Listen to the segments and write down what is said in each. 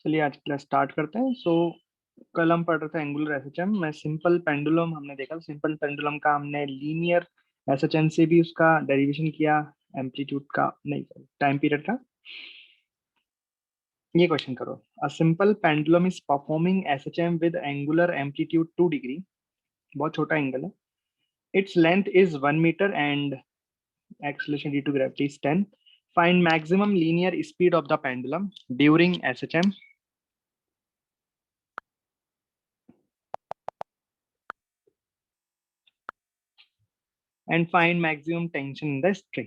चलिए आज class start करते हैं। कल हम पढ़ रहे थे एंगुलर एसएचएम में सिंपल पेंडुलम हमने देखा। सिंपल पेंडुलम का हमने लीनियर एसएचएम से भी उसका डेरिवेशन किया, एम्पलीट्यूड का नहीं, टाइम पीरियड का। ये क्वेश्चन करो। A simple pendulum is performing SHM with angular amplitude 2 degree. बहुत छोटा एंगल है। Its length is 1 metre and acceleration due to gravity is 10। Find maximum linear speed of the pendulum during SHM and find maximum tension in the string.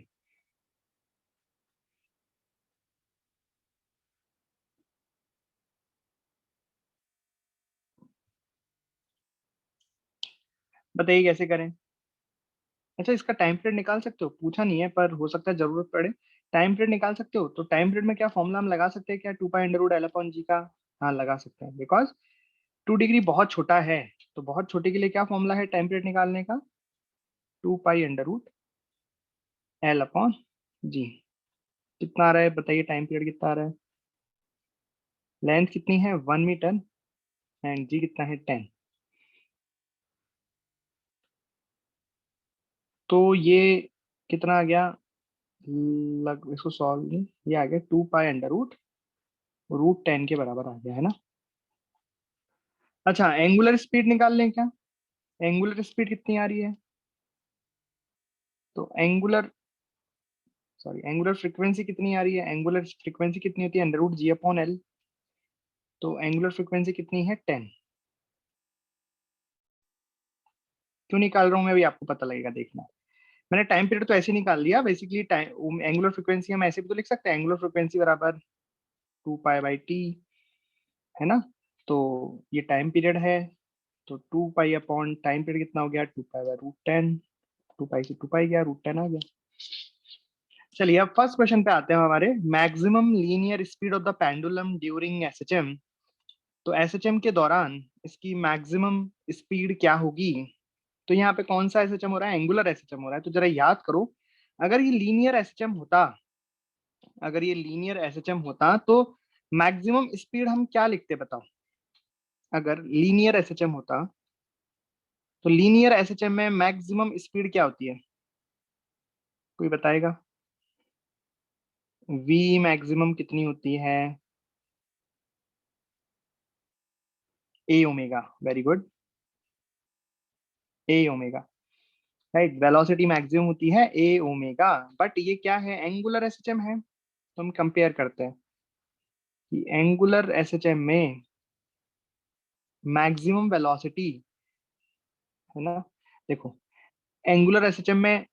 बताइए कैसे करें। अच्छा, इसका time period निकाल सकते हो? पूछा नहीं है पर हो सकता है जरूरत पड़े। टाइम पीरियड निकाल सकते हो तो टाइम पीरियड में क्या फॉर्मूला हम लगा सकते हैं क्या? 2 pi under root L upon G का। हाँ लगा सकते हैं, बिकॉज 2 डिग्री बहुत छोटा है। तो बहुत छोटे के लिए क्या फॉर्मूला है टाइम पीरियड निकालने का? 2 pi under root L upon G. कितना आ रहा है बताइए, टाइम पीरियड कितना आ रहा है? लेंथ कितनी है? 1 मीटर एंड जी कितना है? 10। तो ये कितना आ गया? लग इसको सॉल्व नहीं, ये आ गया 2 पाई अंडर रूट 10 के बराबर आ गया है ना। अच्छा, एंगुलर स्पीड निकाल लें क्या? एंगुलर स्पीड कितनी आ रही है? तो एंगुलर फ्रीक्वेंसी कितनी आ रही है? एंगुलर फ्रीक्वेंसी कितनी होती है? Under root G upon L। तो एंगुलर फ्रीक्वेंसी कितनी है? 10। क्यों निकाल रहा हूँ मैं, अभी आपको पता लगेगा, देखना। मैंने टाइम पीरियड तो ऐसे निकाल लिया। बेसिकली टाइम एंगुलर फ्रीक्वेंसी हम ऐसे भी तो लिख सकते हैं, एंगुलर फ्रीक्वेंसी बराबर 2 पाई/T, है ना। तो ये टाइम पीरियड है। तो 2 पाई अपॉन टाइम पीरियड कितना हो गया? 2 पाई/√10। 2 पाई से 2 पाई गया, √10 आ गया। चलिए अब फर्स्ट क्वेश्चन पे आते हैं हमारे। Maximum linear speed of the pendulum during SHM. तो एसएचएम के दौरान इसकी मैक्सिमम स्पीड क्या होगी? तो यहाँ पे कौन सा एसएचएम हो रहा है? एंगुलर एसएचएम हो रहा है। तो जरा याद करो, अगर ये लीनियर एसएचएम होता, अगर ये लीनियर एसएचएम होता तो मैक्सिमम स्पीड हम क्या लिखते बताओ? अगर लीनियर एसएचएम होता तो लीनियर एसएचएम में मैक्सिमम स्पीड क्या होती है? कोई बताएगा? वी मैक्सिमम कितनी होती है? ए ओमेगा। वेरी गुड, ए ओमेगा। राइट, वेलोसिटी मैक्सिमम होती है ए ओमेगा। बट ये क्या है? एंगुलर एसएचएम है। तो हम कंपेयर करते हैं कि एंगुलर एसएचएम में मैक्सिमम वेलोसिटी, है ना। देखो, एंगुलर एसएचएम में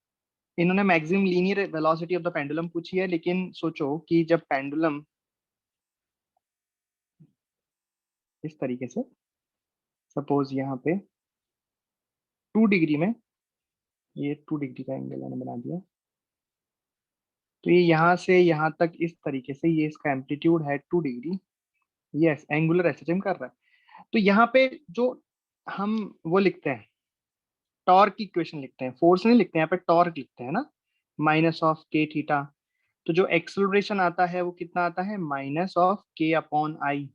इन्होंने maximum linear velocity of the pendulum पूछी है, लेकिन सोचो कि जब पेंडुलम इस तरीके से, सपोज यहाँ पे 2 डिग्री में, ये 2 डिग्री का एंगल मैंने बना दिया, तो ये यहाँ से यहाँ तक इस तरीके से, ये इसका एम्पलीट्यूड है 2 डिग्री। यस, एंगुलर एसएचएम कर रहा है। तो यहाँ पे जो हम वो लिखते हैं, टॉर्क की इक्वेशन लिखते हैं, फोर्स नहीं लिखते हैं, यहाँ पे टॉर्क लिखते हैं ना, -k थीटा। तो जो एक्सेलरेशन आता है वो कितना आता है? -k/I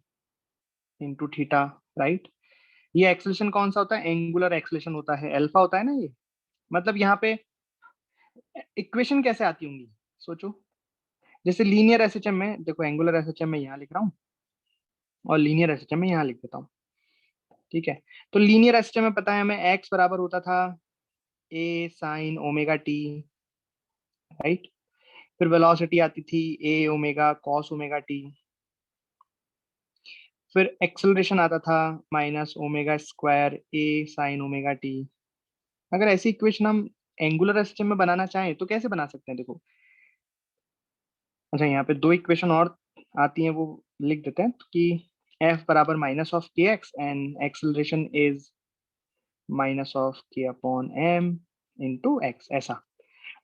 into theta. राइट। ये एक्सेलरेशन कौन सा होता है? एंगुलर एक्सेलरेशन होता है, अल्फा होता है ना ये। मतलब यहाँ पे इक्वेशन कैसे आती होंगी? सोचो, जैसे लीनियर एसएचएम में, देखो एंगुलर एसएचएम में यहाँ लिख रहा हूँ और लीनियर एसएचएम में यहाँ लिख देता हूँ। ठीक है। तो लीनियर एसएचएम में पता है हमें एक्स बराबर होता था ए साइन ओमेगा टी। राइट। फिर वेलोसिटी आती थी ए ओमेगा कॉस ओमेगा टी। फिर एक्सेलरेशन आता था -ओमेगा² ए साइन ओमेगा टी। अगर ऐसी इक्वेशन हम एंगुलर एसएचएम में बनाना चाहें तो कैसे बना सकते हैं? देखो, अच्छा यहाँ पे दो इक्वेशन और आती हैं, वो लिख देते हैं कि एफ बराबर -kx and acceleration is -k/m/x, ऐसा।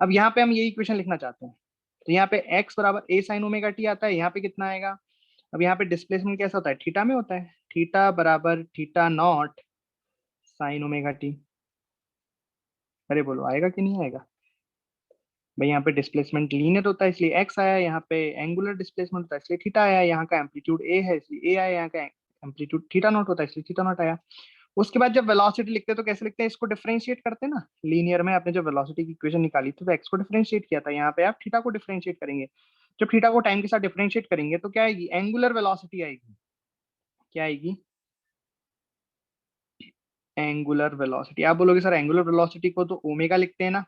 अब यहाँ पे हम ये इक्वेशन लिखना चाहते हैं, तो यहाँ पे x बराबर a साइन ओमेगा टी आता है। यहाँ पे कितना आएगा? अब यहाँ पे डिस्प्लेसमेंट कैसा होता है? थीटा में होता है। थीटा बराबर theta naught sine omega T. अरे बोलो, आएगा कि नहीं आएगा? भाई यहाँ पे डिस्प्लेसमेंट लीनियर होता है इसलिए एक्स आया, यहाँ पे एंगुलर डिस्प्लेसमेंट होता है इसलिए थीटा आया, यहाँ का एम्पलीट्यूड ए है इसलिए ए आया, यहाँ का एम्पलीट्यूड थीटा नॉट होता है इसलिए थीटा नॉट आया। उसके बाद जब वेलोसिटी लिखते हैं तो कैसे लिखते हैं, इसको डिफरेंशिएट करते हैं ना, लीनियर में आपने जब वेलोसिटी की इक्वेशन निकाली थी तो एक्स को डिफरेंशिएट किया था, यहाँ पे आप थीटा को डिफरेंशिएट करेंगे। जब थीटा को टाइम के साथ डिफरेंशिएट करेंगे तो क्या आएगी, एंगुलर वेलोसिटी आएगी। क्या आएगी, एंगुलर वेलोसिटी। आप बोलोगे सर एंगुलर वेलोसिटी को तो ओमेगा लिखते हैं ना,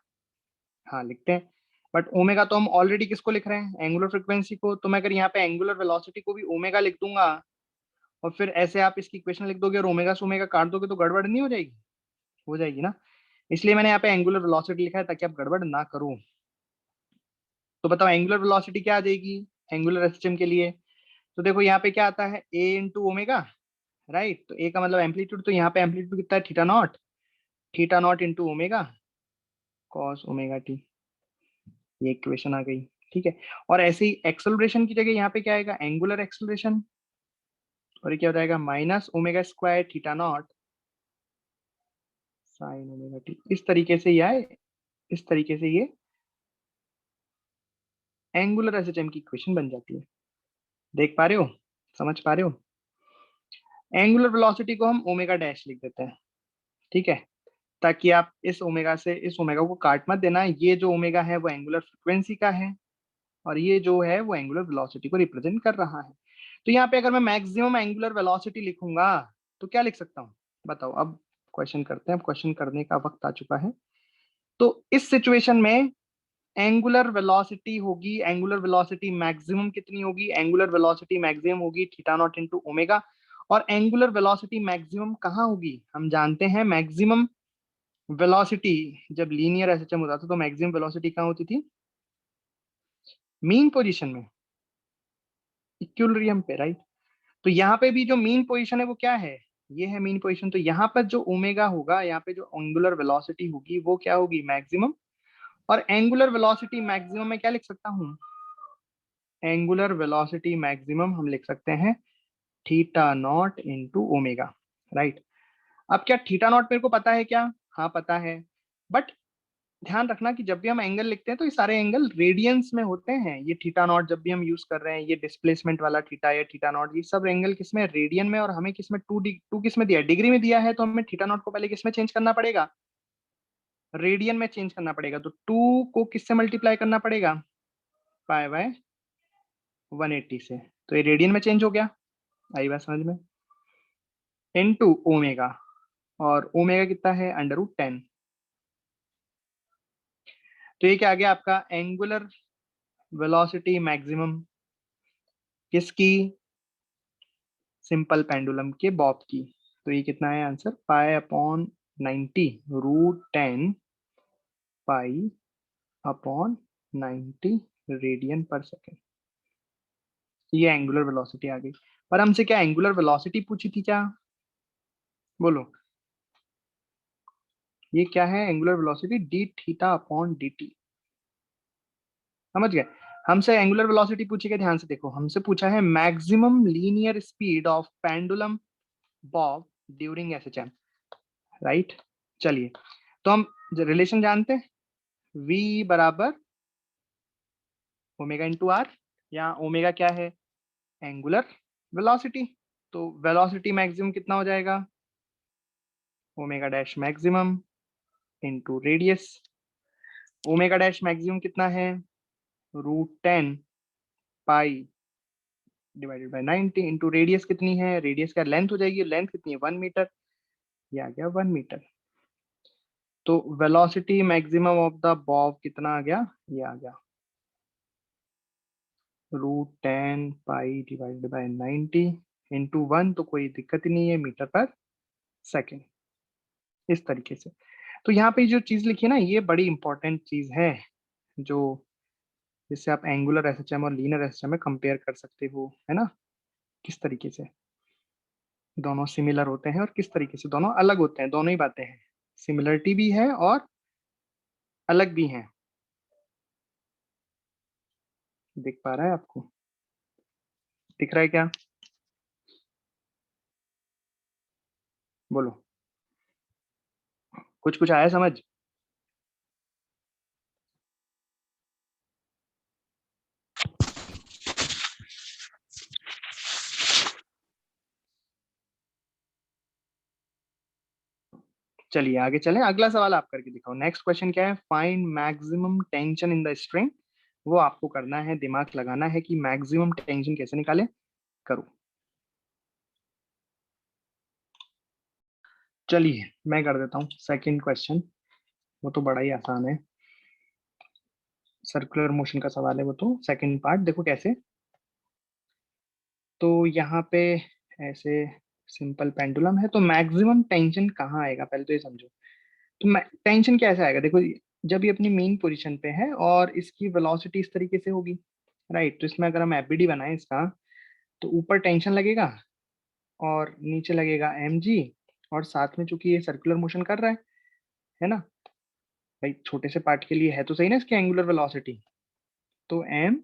हाँ लिखते हैं, बट ओमेगा तो हम ऑलरेडी किसको लिख रहे हैं, एंगुलर फ्रीक्वेंसी को। तो मैं अगर यहाँ पे एंगुलर वेलोसिटी को भी ओमेगा लिख दूंगा और फिर ऐसे आप इसकी इक्वेशन लिख दोगे और ओमेगा से ओमेगा काट दोगे तो गड़बड़ नहीं हो जाएगी, हो जाएगी ना। इसलिए मैंने यहाँ पे एंगुलर वेलोसिटी लिखा है ताकि आप गड़बड़ ना करो। तो बताओ एंगुलर वेलोसिटी क्या आ जाएगी एंगुलर सिस्टम के लिए। तो देखो यहाँ पे क्या आता है ए इंटू ओमेगा, राइट। तो ए का मतलब एम्पलीट्यूड, तो यहाँ पे एम्पलीट्यूड कितना है, theta naught into omega cos omega T, ये इक्वेशन आ गई। ठीक है, और ऐसे ही एक्सेलरेशन की जगह यहाँ पे क्या आएगा, एंगुलर एक्सेलरेशन, और ये क्या हो जाएगा minus omega square theta naught sine omega T. इस तरीके से ये आए, इस तरीके से ये एंगुलर एसएचएम की इक्वेशन बन जाती है। देख पा रहे हो, समझ पा रहे हो। एंगुलर वेलोसिटी को हम ओमेगा डैश लिख देते हैं, ठीक है, ताकि आप इस ओमेगा से इस ओमेगा को काट मत देना। ये जो ओमेगा है वो एंगुलर फ्रिक्वेंसी का है और ये जो है वो एंगुलर वेलोसिटी को रिप्रेजेंट कर रहा है। तो यहाँ पे अगर मैं मैक्सिमम एंगुलर वेलोसिटी लिखूंगा तो क्या लिख सकता हूँ, बताओ। अब क्वेश्चन करते हैं, अब क्वेश्चन करने का वक्त आ चुका है। तो इस सिचुएशन में एंगुलर वेलोसिटी होगी, एंगुलर वेलोसिटी मैक्सिमम कितनी होगी, एंगुलर वेलोसिटी मैक्सिमम होगी थीटा नॉट इंटू ओमेगा। और एंगुलर वेलोसिटी मैक्सिमम कहाँ होगी, हम जानते हैं मैक्सिमम वेलोसिटी जब लीनियर एसएचएम होता था तो मैक्सिमम वेलोसिटी कहाँ होती थी, मीन पोजीशन में, इक्विलिब्रियम पे, राइट। तो यहाँ पे भी जो मीन पोजीशन है वो क्या है, ये है मीन पोजीशन। तो यहाँ पर जो ओमेगा होगा, यहाँ पे जो एंगुलर वेलोसिटी होगी वो क्या होगी, मैक्सिमम। और एंगुलर वेलोसिटी मैक्सिमम में क्या लिख सकता हूँ, एंगुलर वेलोसिटी मैक्सिमम हम लिख सकते हैं theta naught into omega, right. अब क्या थीटा नॉट मेरे को पता है क्या, हाँ पता है, बट ध्यान रखना कि जब भी हम एंगल लिखते हैं तो ये सारे एंगल रेडियंस में होते हैं। ये थीटा नॉट जब भी हम यूज कर रहे हैं, ये डिस्प्लेसमेंट वाला थीटा या थीटा नॉट, ये सब एंगल किस में, रेडियन में। और हमें किस में, टू किस में दिया है, डिग्री में दिया है। तो हमें थीटा नॉट को पहले किस में चेंज करना पड़ेगा, रेडियन में चेंज करना पड़ेगा। तो 2 को किससे मल्टीप्लाई करना पड़ेगा, पाई बाय 180 से। तो ये रेडियन में चेंज हो गया, आई बात समझ में, इनटू ओमेगा, और ओमेगा कितना है √10। तो ये क्या आ गया आपका एंगुलर वेलोसिटी मैक्सिमम किसकी, सिंपल पेंडुलम के बॉब की। तो ये कितना है answer, pi upon 90 √10 pi upon 90 radian पर सेकेंड। ये एंगुलर वेलोसिटी आ गई। पर हमसे क्या एंगुलर वेलोसिटी पूछी थी क्या, बोलो। ये क्या है angular velocity, D theta upon D T, समझ गए। हमसे एंगुलर वेलोसिटी पूछी गई, ध्यान से देखो, हमसे पूछा है maximum linear speed of pendulum Bob during SHM, right. चलिए, तो हम रिलेशन जानते हैं, v बराबर ओमेगा इंटू आर, या ओमेगा क्या है, एंगुलर वेलोसिटी। तो वेलोसिटी मैक्सिमम कितना हो जाएगा, omega dash maximum into radius. Omega dash maximum कितना है, √10 पाई डिवाइडेड बाय 90 इंटू रेडियस कितनी है, रेडियस का लेंथ हो जाएगी, लेंथ कितनी है 1 मीटर, ये आ गया 1 मीटर। तो velocity maximum of the Bob कितना आ गया, ये आ गया √10 पाई डिवाइडेड बाय 90 इंटू 1, तो कोई दिक्कत ही नहीं है, मीटर पर सेकेंड, इस तरीके से। तो यहाँ पे जो चीज लिखी है ना, ये बड़ी इंपॉर्टेंट चीज है, जो जिससे आप एंगुलर एसएचएम और लीनियर एसएचएम में कंपेयर कर सकते हो, है ना, किस तरीके से दोनों सिमिलर होते हैं और किस तरीके से दोनों अलग होते हैं। दोनों ही बातें हैं, सिमिलरिटी भी है और अलग भी हैं। दिख पा रहा है आपको, दिख रहा है क्या, बोलो। कुछ कुछ आया समझ, चलिए आगे चलें, अगला सवाल आप करके दिखाओ। नेक्स्ट क्वेश्चन क्या है, find maximum tension in the string. वो आपको करना है, दिमाग लगाना है कि मैक्सिमम टेंशन कैसे निकाले। करो। चलिए मैं कर देता हूँ सेकंड क्वेश्चन, वो तो बड़ा ही आसान है, सर्कुलर मोशन का सवाल है वो तो। सेकंड पार्ट देखो कैसे। तो यहाँ पे ऐसे सिंपल पेंडुलम है, तो मैक्सिमम टेंशन कहाँ आएगा पहले तो ये समझो। तो टेंशन कैसे आएगा, देखो जब ये अपनी मेन पोजीशन पे है और इसकी वेलोसिटी इस तरीके से होगी, राइट। तो इसमें अगर हम एफबीडी बनाएं इसका, तो ऊपर टेंशन लगेगा और नीचे लगेगा mg, और साथ में चूंकि ये सर्कुलर मोशन कर रहा है ना भाई, छोटे से पार्ट के लिए है तो सही ना इसकी एंगुलर वेलोसिटी। तो m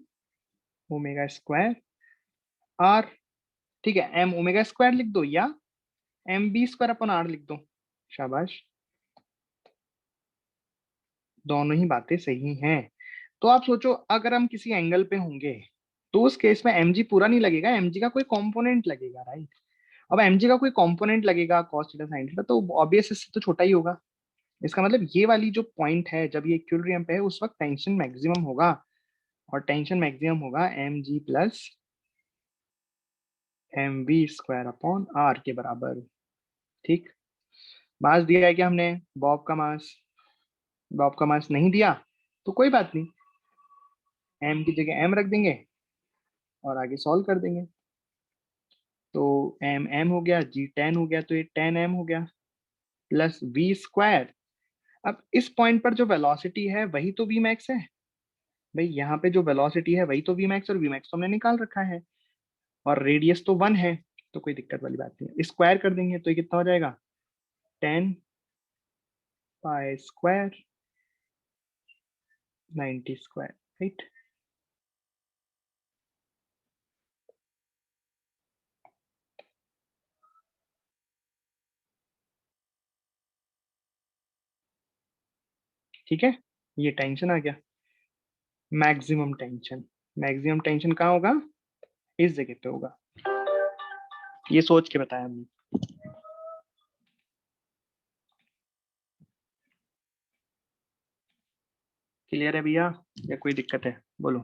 ओमेगा स्क्वायर r, ठीक है, m ओमेगा स्क्वायर लिख दो या M B square upon R लिख दो। शाबाश, दोनों ही बातें सही हैं। तो आप सोचो अगर हम किसी एंगल पे होंगे तो उस केस में mg पूरा नहीं लगेगा, mg का कोई कंपोनेंट लगेगा, राइट। अब mg का कोई कंपोनेंट लगेगा cos थीटा sin थीटा, तो ऑब्वियस इससे तो छोटा ही होगा। इसका मतलब ये वाली जो पॉइंट है जब ये इक्विलिब्रियम पे है उस वक्त टेंशन मैक्सिमम होगा, और टेंशन मैक्सिमम होगा mg plus M V square upon R के बराबर। ठीक, मास दिया है क्या हमने, बॉब का मास। बॉब का मास नहीं दिया तो कोई बात नहीं, एम की जगह एम रख देंगे और आगे सॉल्व कर देंगे। तो एम एम हो गया, जी 10 हो गया, तो ये 10m हो गया प्लस वी स्क्वायर। अब इस पॉइंट पर जो वेलोसिटी है वही तो वी मैक्स है भाई, यहाँ पे जो वेलोसिटी है वही तो वी मैक्स, और वी मैक्स तो हमने निकाल रखा है, और रेडियस तो 1 है, तो कोई दिक्कत वाली बात नहीं है। स्क्वायर कर देंगे तो ये कितना हो जाएगा, 10 पाई स्क्वायर 90 स्क्वायर, राइट। ठीक है, ये टेंशन आ गया, मैक्सिमम टेंशन। मैक्सिमम टेंशन कहाँ होगा, इस जगह पे होगा, ये सोच के बताया हमने। क्लियर है भैया या कोई दिक्कत है, बोलो।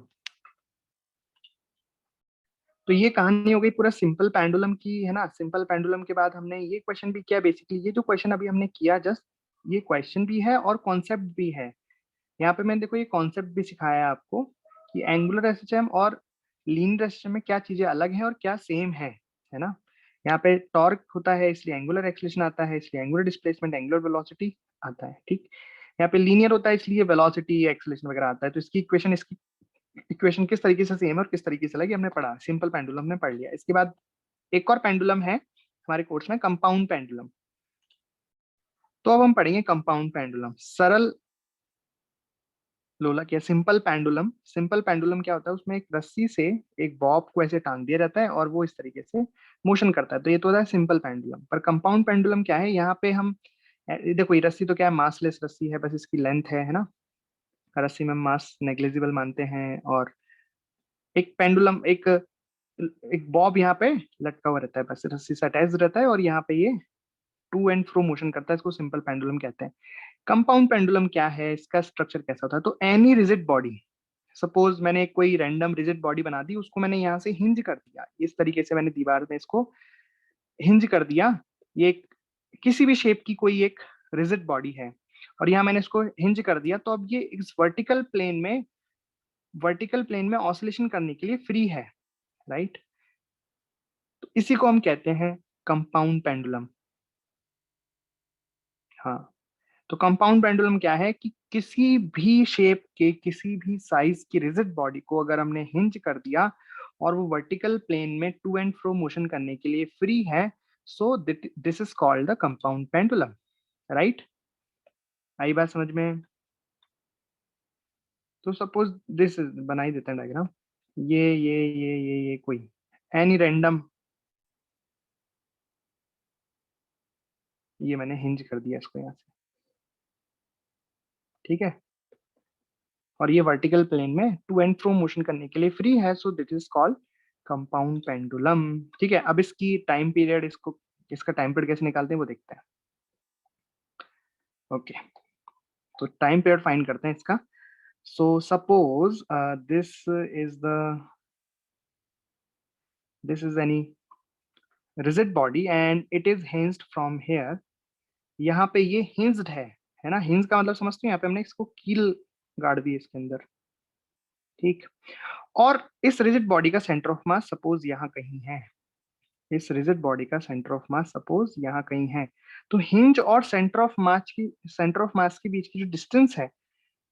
तो ये कहानी हो गई पूरा सिंपल पेंडुलम की, है ना। सिंपल पेंडुलम के बाद हमने ये क्वेश्चन भी किया, बेसिकली ये जो क्वेश्चन अभी हमने किया जस्ट, ये क्वेश्चन भी है और कॉन्सेप्ट भी है। यहाँ पे मैंने देखो ये कॉन्सेप्ट भी सिखाया है आपको कि एंगुलर एसएचएम और लीनियर एसएचएम में क्या चीजें अलग हैं और क्या सेम है ना। यहाँ पे टॉर्क होता है इसलिए एंगुलर एक्सेलरेशन आता है, इसलिए एंगुलर डिस्प्लेसमेंट एंगुलर वेलोसिटी आता है, ठीक। यहाँ पे लीनियर होता है इसलिए वेलोसिटी एक्सेलरेशन वगैरह आता है। तो इसकी इक्वेशन, इसकी इक्वेशन किस तरीके से सेम है और किस तरीके से अलग है हमने पढ़ा, सिंपल पेंडुलम ने पढ़ लिया। इसके बाद एक और पेंडुलम है हमारे कोर्स में, कंपाउंड पेंडुलम। तो अब हम पढ़ेंगे कंपाउंड पेंडुलम, सरल लोलक या सिंपल पेंडुलम। सिंपल पेंडुलम क्या होता है, उसमें एक रस्सी से एक बॉब को ऐसे टांग दिया जाता है और वो इस तरीके से मोशन करता है, तो ये तो होता है सिंपल पेंडुलम। पर कंपाउंड पेंडुलम क्या है, यहाँ पे हम देखो ये रस्सी तो क्या है, मासलेस रस्सी है, बस इसकी लेंथ है ना। रस्सी में मास नेग्लिजिबल मानते हैं, और एक पेंडुलम एक एक बॉब यहाँ पे लटका हुआ रहता है, बस रस्सी से अटैच रहता है, और यहाँ पे ये टू एंड फ्रो मोशन करता है, इसको सिंपल पेंडुलम कहते हैं। कंपाउंड पेंडुलम क्या है, इसका स्ट्रक्चर कैसा होता है, तो एनी रिजिड बॉडी, सपोज मैंने कोई रैंडम रिजिड बॉडी बना दी, उसको मैंने यहाँ से हिंज कर दिया, इस तरीके से मैंने दीवार में इसको हिंज कर दिया। ये किसी भी शेप की कोई एक रिजिड बॉडी है और यहाँ मैंने इसको हिंज कर दिया, तो अब ये इस वर्टिकल प्लेन में ऑसिलेशन करने के लिए फ्री है, राइट। तो इसी को हम कहते हैं कंपाउंड पेंडुलम। हाँ, तो कंपाउंड पेंडुलम क्या है कि किसी भी शेप के किसी भी साइज की रिजिड बॉडी को अगर हमने हिंज कर दिया और वो वर्टिकल प्लेन में टू एंड फ्रो मोशन करने के लिए फ्री है, so this is called the compound pendulum, right. आई बात समझ में। तो सपोज दिस बना ही देते हैं डायग्राम, ये कोई एनी रैंडम, ये मैंने हिंज कर दिया इसको यहाँ से, ठीक है। और ये वर्टिकल प्लेन में टू एंड फ्रो मोशन करने के लिए फ्री है, so this is called compound pendulum, ठीक है। अब इसकी टाइम पीरियड, इसको इसका टाइम पीरियड कैसे निकालते हैं वो देखते हैं। ओके, तो टाइम पीरियड फाइंड करते हैं इसका। So suppose this is the this is any rigid body and it is hinged from here. यहाँ पे ये हिंज्ड है ना। हिंज का मतलब समझते हैं, यहाँ पे हमने इसको कील गाड़ दी इसके अंदर, ठीक। और इस रिजिड बॉडी का सेंटर ऑफ मास सपोज यहाँ कहीं है। इस रिजिड बॉडी का सेंटर ऑफ मास सपोज यहाँ कहीं है। तो हिंज और सेंटर ऑफ मास के बीच की जो डिस्टेंस है,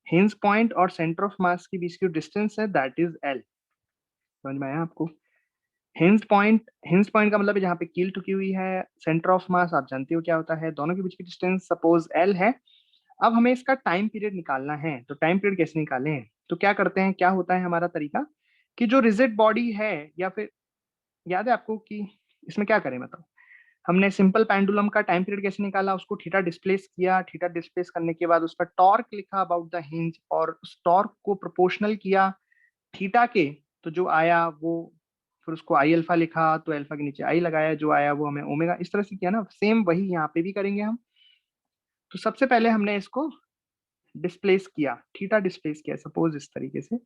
हिंज पॉइंट और सेंटर ऑफ मास के बीच की जो डिस्टेंस है, दैट इज एल। समझ में आया आपको? हिंज पॉइंट का मतलब है जहाँ पे कील ठुकी हुई है। सेंटर ऑफ मास आप जानते हो क्या होता है, दोनों के बीच की डिस्टेंस सपोज एल है। अब हमें इसका टाइम पीरियड निकालना है, तो टाइम पीरियड कैसे निकालें? तो क्या करते हैं, क्या होता है हमारा तरीका कि जो रिजिड बॉडी है, या फिर याद है आपको कि इसमें क्या करें, मतलब हमने सिंपल पेंडुलम का टाइम पीरियड कैसे निकाला, उसको थीटा डिस्प्लेस किया। थीटा डिस्प्लेस करने के बाद उसका टॉर्क लिखा अबाउट द हिंज, और उस टॉर्क को प्रोपोर्शनल किया थीटा के, तो जो आया वो, फिर उसको आई अल्फा लिखा, तो अल्फा के नीचे आई लगाया, जो आया वो हमें ओमेगा, इस तरह से किया ना। सेम वही यहाँ पे भी करेंगे हम। तो सबसे पहले हमने इसको डिस्प्लेस किया, थीटा डिस्प्लेस किया, सपोज इस तरीके से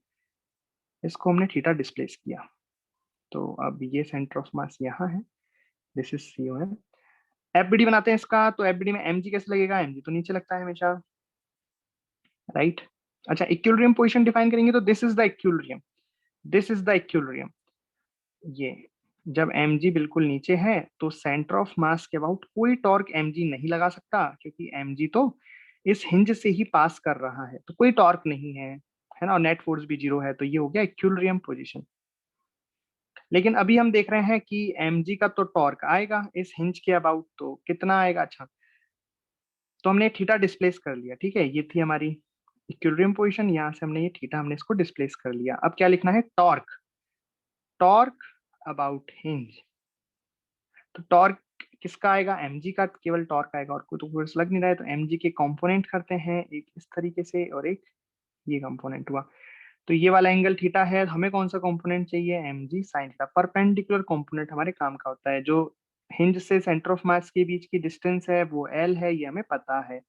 इसको हमने थीटा डिस्प्लेस किया। तो अब ये सेंटर ऑफ मास यहाँ है, this is C O M. FBD बनाते हैं इसका, तो एफबीडी में एमजी कैसे लगेगा, एमजी तो नीचे लगता है हमेशा, राइट। अच्छा, इक्विलिब्रियम पोजीशन डिफाइन करेंगे, तो this is the equilibrium, this is the equilibrium. ये जब mg बिल्कुल नीचे है, तो सेंटर ऑफ मास के अबाउट कोई टॉर्क mg नहीं लगा सकता, क्योंकि mg तो इस हिंज से ही पास कर रहा है, तो कोई टॉर्क नहीं है ना, और नेट फोर्स भी 0 है, तो ये हो गया इक्विलिब्रियम पोजीशन। लेकिन अभी हम देख रहे हैं कि mg का तो टॉर्क आएगा इस हिंज के अबाउट, तो कितना आएगा? अच्छा, तो हमने थीटा डिस्प्लेस कर लिया, ठीक है, ये थी हमारी इक्विलिब्रियम पोजीशन। यहाँ से हमने ये थीटा, हमने इसको डिस्प्लेस कर लिया। अब क्या लिखना है? Torque, torque about hinge. तो टॉर्क किसका आएगा? mg का केवल टॉर्क आएगा, और कोई तो फोर्स लग नहीं रहा है, तो mg के कंपोनेंट करते हैं, एक इस तरीके से और एक ये कंपोनेंट हुआ। तो ये वाला एंगल थीटा है, हमें कौन सा कंपोनेंट चाहिए? mg sin theta. Perpendicular component हमारे काम का होता है। जो हिंज से सेंटर ऑफ मास के बीच की डिस्टेंस है वो l है, ये हमें पता है।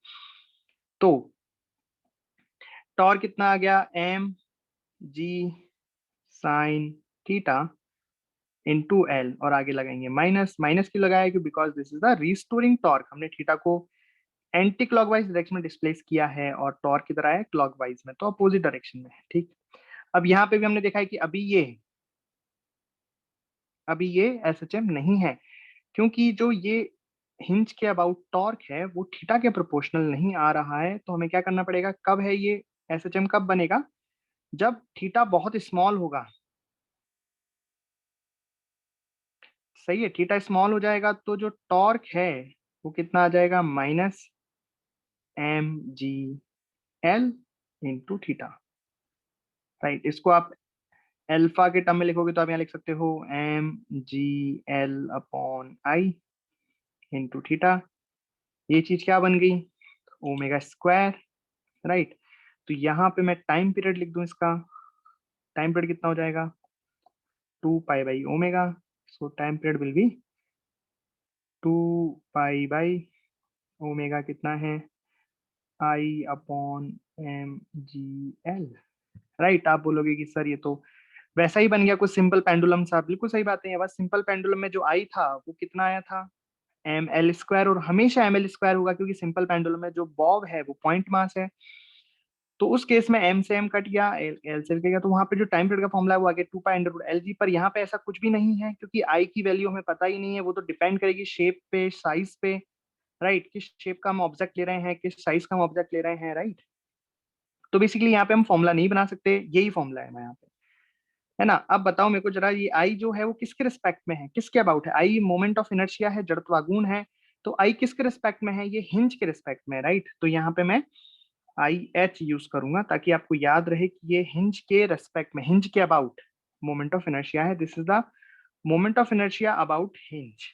तो टॉर्क कितना आ गया? mg sin theta into L, और आगे लगाएंगे माइनस। माइनस क्यों लगाया? क्योंकि because this is the restoring torque. हमने थीटा को एंटी क्लॉकवाइज डायरेक्शन में डिस्प्लेस किया है, और टॉर्क किधर आया? क्लॉकवाइज में, तो अपोजिट डायरेक्शन में है, ठीक। अब यहाँ पे भी हमने देखा है कि अभी ये एसएचएम नहीं है, क्योंकि जो ये हिंज के अबाउट टॉर्क है वो थीटा के प्रोपोर्शनल नहीं आ रहा है। तो हमें क्या करना पड़ेगा? कब है ये एसएचएम, कब बनेगा? जब थीटा बहुत स्मॉल होगा। सही है, थीटा स्मॉल हो जाएगा तो जो टॉर्क है वो कितना आ जाएगा? Minus M G L into theta, right. इसको आप अल्फा के टर्म में लिखोगे तो आप यहाँ लिख सकते हो M G L upon I into theta. ये चीज क्या बन गई? Omega square, right. तो यहाँ पे मैं टाइम पीरियड लिख दूं इसका। टाइम पीरियड कितना हो जाएगा? 2 pi by omega. So time period will be 2 pi by omega, कितना है? I upon M G L, right. आप बोलोगे कि सर ये तो वैसा ही बन गया कुछ सिंपल पेंडुलम सा। बिल्कुल सही बात है, बस सिंपल पेंडुलम में जो आई था वो कितना आया था? एम एल स्क्वायर, और हमेशा एम एल स्क्वायर होगा, क्योंकि सिंपल पेंडुलम में जो बॉब है वो पॉइंट मास है। तो उस केस में एम से एम कट गया, एल से गया, तो वहां पे जो टाइम पीरियड का फॉर्मुला है वो आ गया 2 pi under root L G. पर यहाँ पे ऐसा कुछ भी नहीं है, क्योंकि आई की वैल्यू हमें पता ही नहीं है। वो तो डिपेंड करेगी शेप पे, साइज पे, राइट। किस शेप का हम ऑब्जेक्ट ले रहे हैं, किस साइज का हम ऑब्जेक्ट ले रहे हैं, राइट। तो बेसिकली यहाँ पे हम फॉर्मुला नहीं बना सकते, यही फॉर्मुला है यहाँ पे, है ना। अब बताओ मेरे को जरा, ये आई जो है वो किसके रिस्पेक्ट में है, किसके अबाउट है? आई मोमेंट ऑफ इनर्शिया है, जड़त्वागुण है। तो आई किसके रिस्पेक्ट में है? ये हिंज के रिस्पेक्ट में, राइट। तो यहाँ पे मैं आई एच यूज करूंगा, ताकि आपको याद रहे कि ये हिंज के रेस्पेक्ट में, हिंज के अबाउट मोमेंट ऑफ इनर्शिया है। This is the moment of inertia about hinge.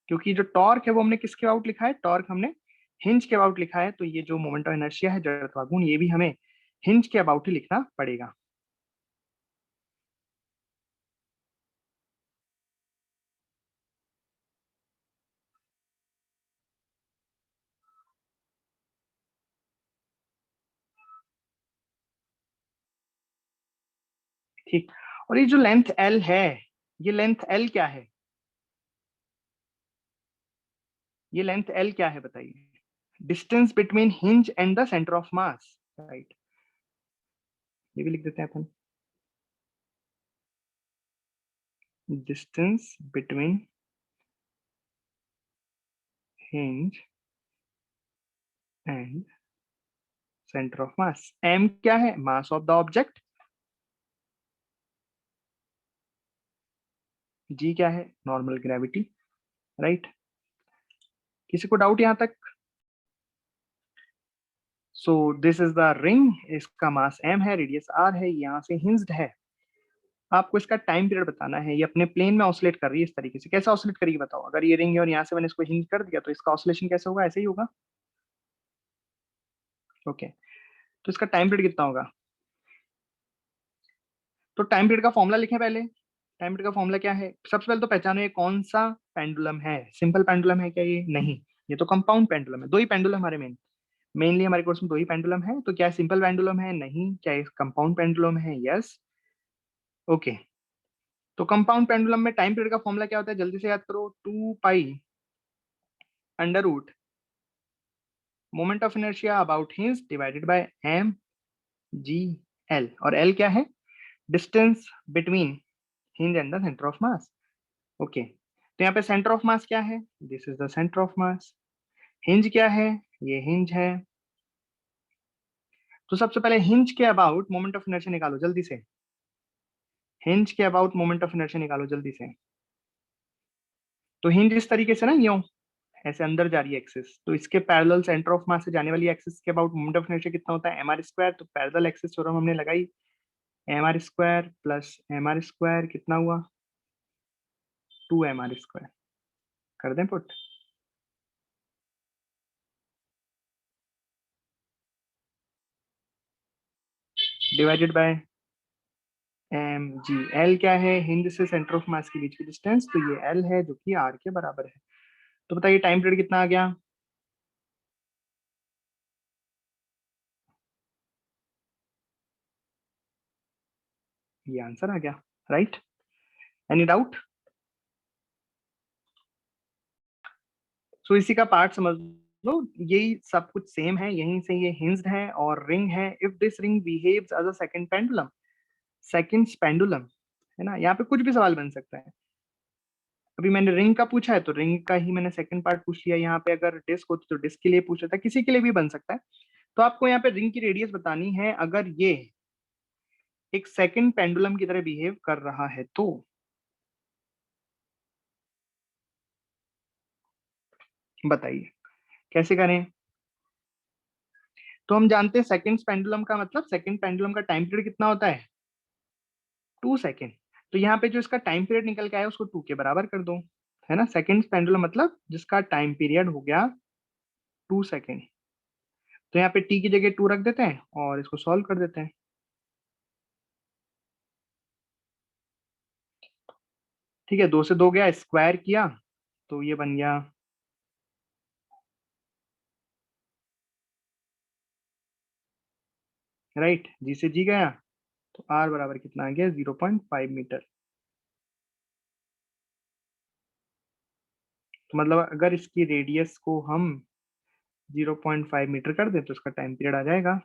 क्योंकि जो टॉर्क है वो हमने किसके अबाउट लिखा है? टॉर्क हमने हिंज के अबाउट लिखा है, तो ये जो मोमेंट ऑफ इनर्शिया है, जड़त्वागुण, ये भी हमें हिंज के अबाउट ही लिखना पड़ेगा। ठीक, और ये जो लेंथ L है, ये लेंथ L क्या है? ये लेंथ L क्या है बताइए? Distance between hinge and the centre of mass, right? ये भी लिख देते हैं अपन, distance between hinge and centre of mass. m क्या है? Mass of the object. g क्या है? Normal gravity, right? किसी को डाउट यहां तक? So this is the ring, इसका मास m है, रेडियस r है, यहाँ से हिंज्ड है। आपको इसका टाइम पीरियड बताना है। ये अपने प्लेन में ऑसिलेट कर रही है इस तरीके से। कैसे ऑसिलेट करेगी बताओ? अगर ये रिंग है और यहाँ से मैंने इसको हिंज कर दिया तो इसका ऑसिलेशन कैसे होगा? ऐसे ही होगा। ओके, तो इसका टाइम पीरियड कितना होगा? तो टाइम पीरियड का फॉर्मूला लिखें पहले। टाइम पीरियड का फॉर्मूला क्या है? सबसे पहले तो पहचानो ये कौन सा पेंडुलम है। सिंपल पेंडुलम है क्या ये? नहीं, ये तो कंपाउंड पेंडुलम है। दो ही पेंडुलम हमारे मेनली हमारे कोर्स में दो ही पेंडुलम है। तो क्या सिंपल पेंडुलम है? नहीं। क्या कंपाउंड पेंडुलम है? यस। ओके, तो कंपाउंड पेंडुलम में टाइम पीरियड का फॉर्मूला क्या होता है? जल्दी से याद करो, 2 pi under root moment of inertia about hinge divided by M G L. और एल क्या है? Distance between hinge and the centre of mass. Okay, तो यहाँ पे सेंटर ऑफ मास क्या है? This is the centre of mass. Hinge क्या है? ये हिंज है। तो सबसे पहले हिंज के अबाउट मोमेंट ऑफ इनर्शिया निकालो जल्दी से। हिंज के अबाउट मोमेंट ऑफ इनर्शिया निकालो जल्दी से। तो हिंज इस तरीके से ना, यूं ऐसे अंदर जा रही है एक्सिस, तो इसके पैरेलल सेंटर ऑफ मास से जाने वाली एक्सिस के अबाउट मोमेंट ऑफ इनर्शिया कितना होता है? mr²। तो पैरेलल एक्सिस थ्योरम हमने लगाई, mr² प्लस mr² कितना हुआ? 2mr²। कर दें put? Divided by M G. L क्या है? हिंज से सेंटर ऑफ मास के बीच की डिस्टेंस, तो ये एल है जो कि आर के बराबर है। तो बताइए टाइम पीरियड कितना आ गया? ये आंसर आ गया, राइट? Any doubt? सो इसी का पार्ट समझ लो, यही सब कुछ सेम है, यहीं से ये हिंज्ड है और रिंग है। If this ring behaves as a second pendulum, second pendulum, है ना? यहाँ पे कुछ भी सवाल बन सकता है। अभी मैंने रिंग का पूछा है तो रिंग का ही मैंने सेकंड पार्ट पूछ लिया। यहाँ पे अगर डिस्क होती तो डिस्क के लिए पूछा था, किसी के लिए भी बन सकता है। तो आपको यहाँ पे रिंग की रेडियस बतानी है। अगर ये एक सेकंड पेंडुलम की तरह बिहेव कर रहा है तो बताइए कैसे करें? तो हम जानते हैं सेकंड पेंडुलम का मतलब, सेकंड पेंडुलम का टाइम पीरियड कितना होता है? 2 सेकेंड। तो यहाँ पे जो इसका टाइम पीरियड निकल के आया उसको 2 के बराबर कर दो, है ना? सेकंड पेंडुलम मतलब जिसका टाइम पीरियड हो गया 2 सेकेंड। तो यहाँ पे टी की जगह 2 रख देते हैं और इसको सॉल्व कर देते हैं। ठीक है, 2 से 2 गया, स्क्वायर किया तो ये बन गया, राइट? जी से जी गया तो आर बराबर कितना आ गया? 0.5 मीटर। तो मतलब अगर इसकी रेडियस को हम 0.5 मीटर कर दें तो इसका टाइम पीरियड आ जाएगा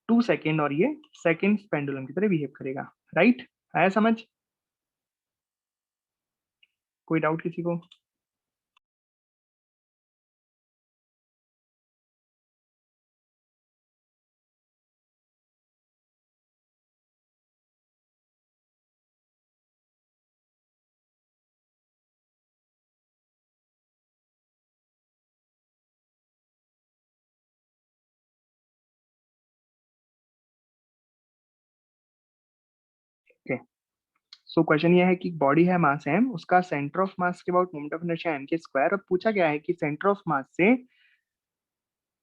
2 सेकेंड, और ये सेकेंड पेंडुलम की तरह बिहेव करेगा, राइट? आया समझ? कोई डाउट किसी को? ओके, सो क्वेश्चन ये है कि बॉडी है मास m, उसका सेंटर ऑफ मास के about moment of inertia m के स्क्वायर। और पूछा गया है कि सेंटर ऑफ मास से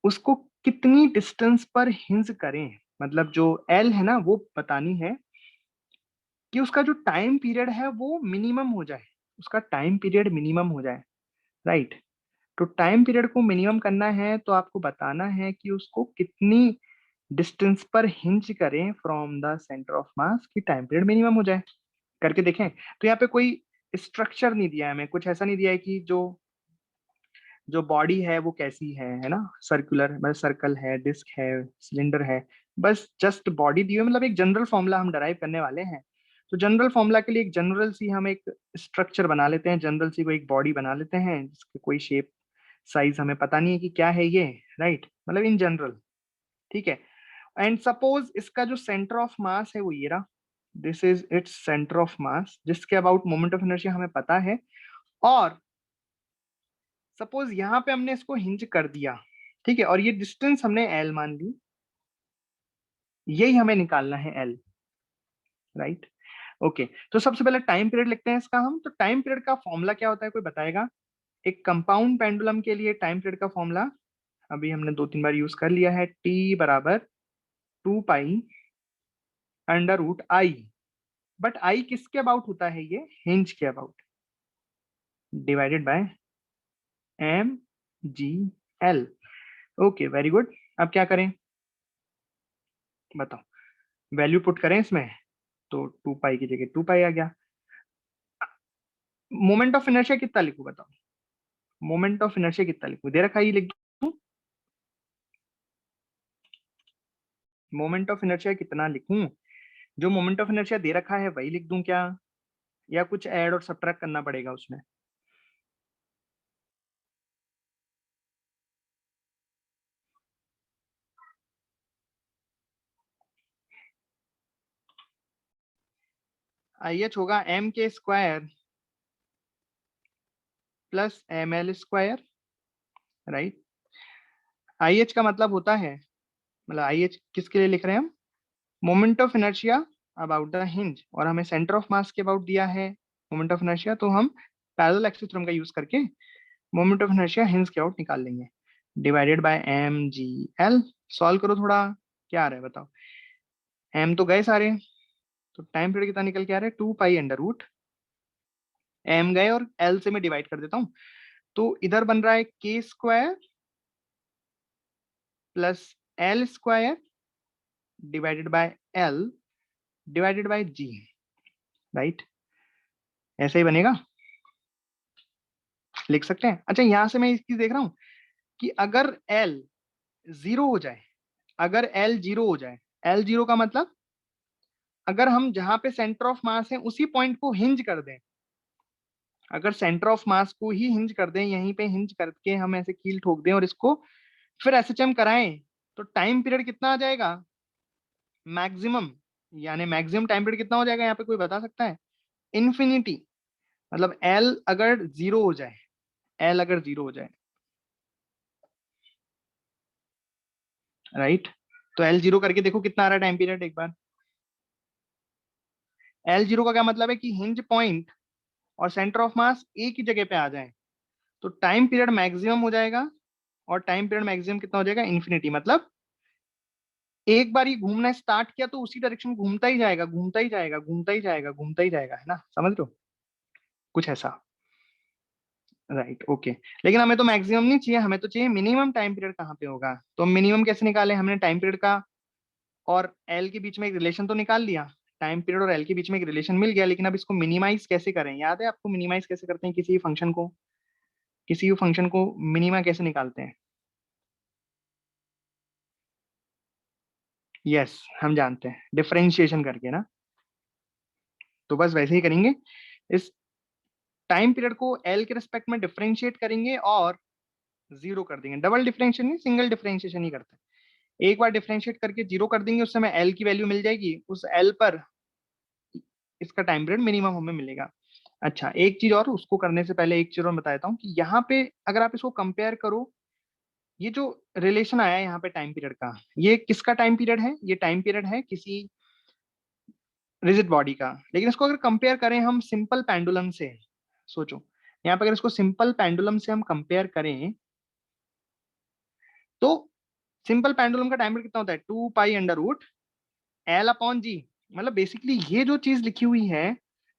उसको कितनी डिस्टेंस पर हिंज करें। मतलब जो l है ना वो बतानी है कि उसका जो टाइम पीरियड है वो मिनिमम हो जाए, उसका टाइम पीरियड मिनिमम हो जाए, राइट? तो टाइम पीरियड को मिनिमम करना है तो आपको बताना है कि उसको कितनी डिस्टेंस पर हिंज करें फ्रॉम द सेंटर ऑफ मास की टाइम पीरियड मिनिमम हो जाए। करके देखें। तो यहाँ पे कोई स्ट्रक्चर नहीं दिया है हमें, कुछ ऐसा नहीं दिया है कि जो जो बॉडी है वो कैसी है ना, सर्कुलर मतलब सर्कल है, डिस्क है, सिलेंडर है, बस जस्ट बॉडी दी हुई है। मतलब एक जनरल फॉर्मूला हम डराइव करने वाले हैं। तो जनरल फॉर्मूला के लिए एक जनरल सी हम एक स्ट्रक्चर बना लेते हैं, जनरल सी को एक बॉडी बना लेते हैं जिसकी कोई शेप साइज हमें पता नहीं है कि क्या है ये, राइट, मतलब इन जनरल। ठीक है। एंड सपोज इसका जो सेंटर ऑफ मास है वो ये रहा, this is its centre of मास, जिसके अबाउट मोमेंट ऑफ इनर्शिया हमें पता है। और सपोज यहाँ पे हमने इसको हिंज कर दिया, ठीक है, और ये डिस्टेंस हमने एल मान ली, यही हमें निकालना है एल, राइट। ओके, तो सबसे पहले टाइम पीरियड लिखते हैं इसका हम। तो टाइम पीरियड का फॉर्मूला क्या होता है, कोई बताएगा? एक कंपाउंड पेंडुलम के लिए टाइम पीरियड का फॉर्मूला अभी हमने 2-3 बार यूज कर लिया है, टी बराबर 2 pi under root I. But I किसके अबाउट होता है, ये हिंज के about, divided by M G L. Okay, very good. अब क्या करें बताओ, वैल्यू पुट करें इसमें, तो 2 पाई की जगह 2 पाई आ गया। मोमेंट ऑफ इनर्शिया कितना लिखूं बताओ, मोमेंट ऑफ इनर्शिया कितना लिखूं, दे रखा है, ये लिख दूं। मोमेंट ऑफ इनर्शिया कितना लिखूं, जो मोमेंट ऑफ इनर्शिया दे रखा है वही लिख दूं क्या, या कुछ ऐड और सब्ट्रैक्ट करना पड़ेगा उसमें? आई एच होगा M K square plus M L square, right. I H का मतलब होता है, मतलब आई एच किसके लिए लिख रहे हैं हम, moment of inertia about the hinge, और हमें सेंटर ऑफ मास के अबाउट दिया है मोमेंट ऑफ इनर्शिया, तो हम पैरेलल एक्सिस थ्योरम का यूज करके मोमेंट ऑफ इनर्शिया हिंज के आउट निकाल लेंगे, divided by M G L. Solve करो थोड़ा, क्या आ रहा है बताओ। एम तो गए सारे, तो टाइम पीरियड कितना निकल के आ रहा है, 2 पाई अंडर रूट, एम गए और एल से मैं डिवाइड कर देता हूँ, तो इधर बन रहा है K square plus L square divided by L divided by G, right. ऐसे ही बनेगा, लिख सकते हैं। अच्छा, यहां से मैं एक चीज देख रहा हूं कि अगर एल जीरो हो जाए, अगर एल जीरो हो जाए, एल जीरो का मतलब अगर हम जहां पे सेंटर ऑफ मास है उसी पॉइंट को हिंज कर दें, अगर सेंटर ऑफ मास को ही हिंज कर दें, यहीं पे हिंज करके हम ऐसे कील ठोक दें और इसको फिर एसएचएम कराएं, तो टाइम पीरियड कितना आ जाएगा, मैक्सिमम, यानी मैक्सिमम टाइम पीरियड कितना हो जाएगा यहाँ पे कोई बता सकता है? इन्फिनिटी। मतलब एल अगर जीरो हो जाए, एल अगर जीरो हो जाए, राइट, तो एल जीरो करके देखो कितना आ रहा है टाइम पीरियड एक बार। एल जीरो का क्या मतलब है कि हिंज पॉइंट और सेंटर ऑफ मास एक ही जगह पे आ जाए, तो टाइम पीरियड मैक्सिमम हो जाएगा, और टाइम पीरियड मैक्सिमम कितना हो जाएगा, इन्फिनिटी। मतलब एक बार ये घूमना स्टार्ट किया तो उसी डायरेक्शन घूमता ही जाएगा, घूमता ही जाएगा, घूमता ही जाएगा, घूमता ही जाएगा, है ना, समझ लो, कुछ ऐसा, राइट। ओके, लेकिन हमें तो मैक्सिमम नहीं चाहिए, हमें तो चाहिए मिनिमम टाइम पीरियड कहाँ पे होगा। तो मिनिमम कैसे निकाले हमने, टाइम पीरियड का और एल के बीच में एक रिलेशन तो निकाल लिया, टाइम पीरियड और एल के बीच में एक रिलेशन मिल गया, लेकिन अब इसको मिनिमाइज कैसे करें, याद है आपको मिनिमाइज कैसे करते हैं किसी फंक्शन को, किसी भी फंक्शन को मिनिमा कैसे निकालते हैं? यस, हम जानते हैं, डिफरेंशिएशन करके ना। तो बस वैसे ही करेंगे, इस टाइम पीरियड को एल के रिस्पेक्ट में डिफरेंशिएट करेंगे और जीरो कर देंगे। डबल डिफरेंशिएशन नहीं, सिंगल डिफरेंशिएशन ही करते हैं। एक बार डिफरेंशिएट करके जीरो कर देंगे, उस समय एल की वैल्यू मिल जाएगी, उस एल पर इसका टाइम पीरियड मिनिमम हमें मिलेगा। अच्छा, एक चीज और, उसको करने से पहले एक चीज और बता देता हूँ कि यहाँ पे अगर आप इसको कंपेयर करो, ये जो रिलेशन आया है यहाँ पे टाइम पीरियड का, ये किसका टाइम पीरियड है, ये टाइम पीरियड है किसी रिजिड बॉडी का। लेकिन इसको अगर कंपेयर करें हम सिंपल पेंडुलम से, सोचो यहाँ पे अगर इसको सिंपल पेंडुलम से हम कंपेयर करें, तो सिंपल पेंडुलम का टाइम पीरियड कितना होता है, 2 pi under root L upon G. मतलब बेसिकली ये जो चीज लिखी हुई है,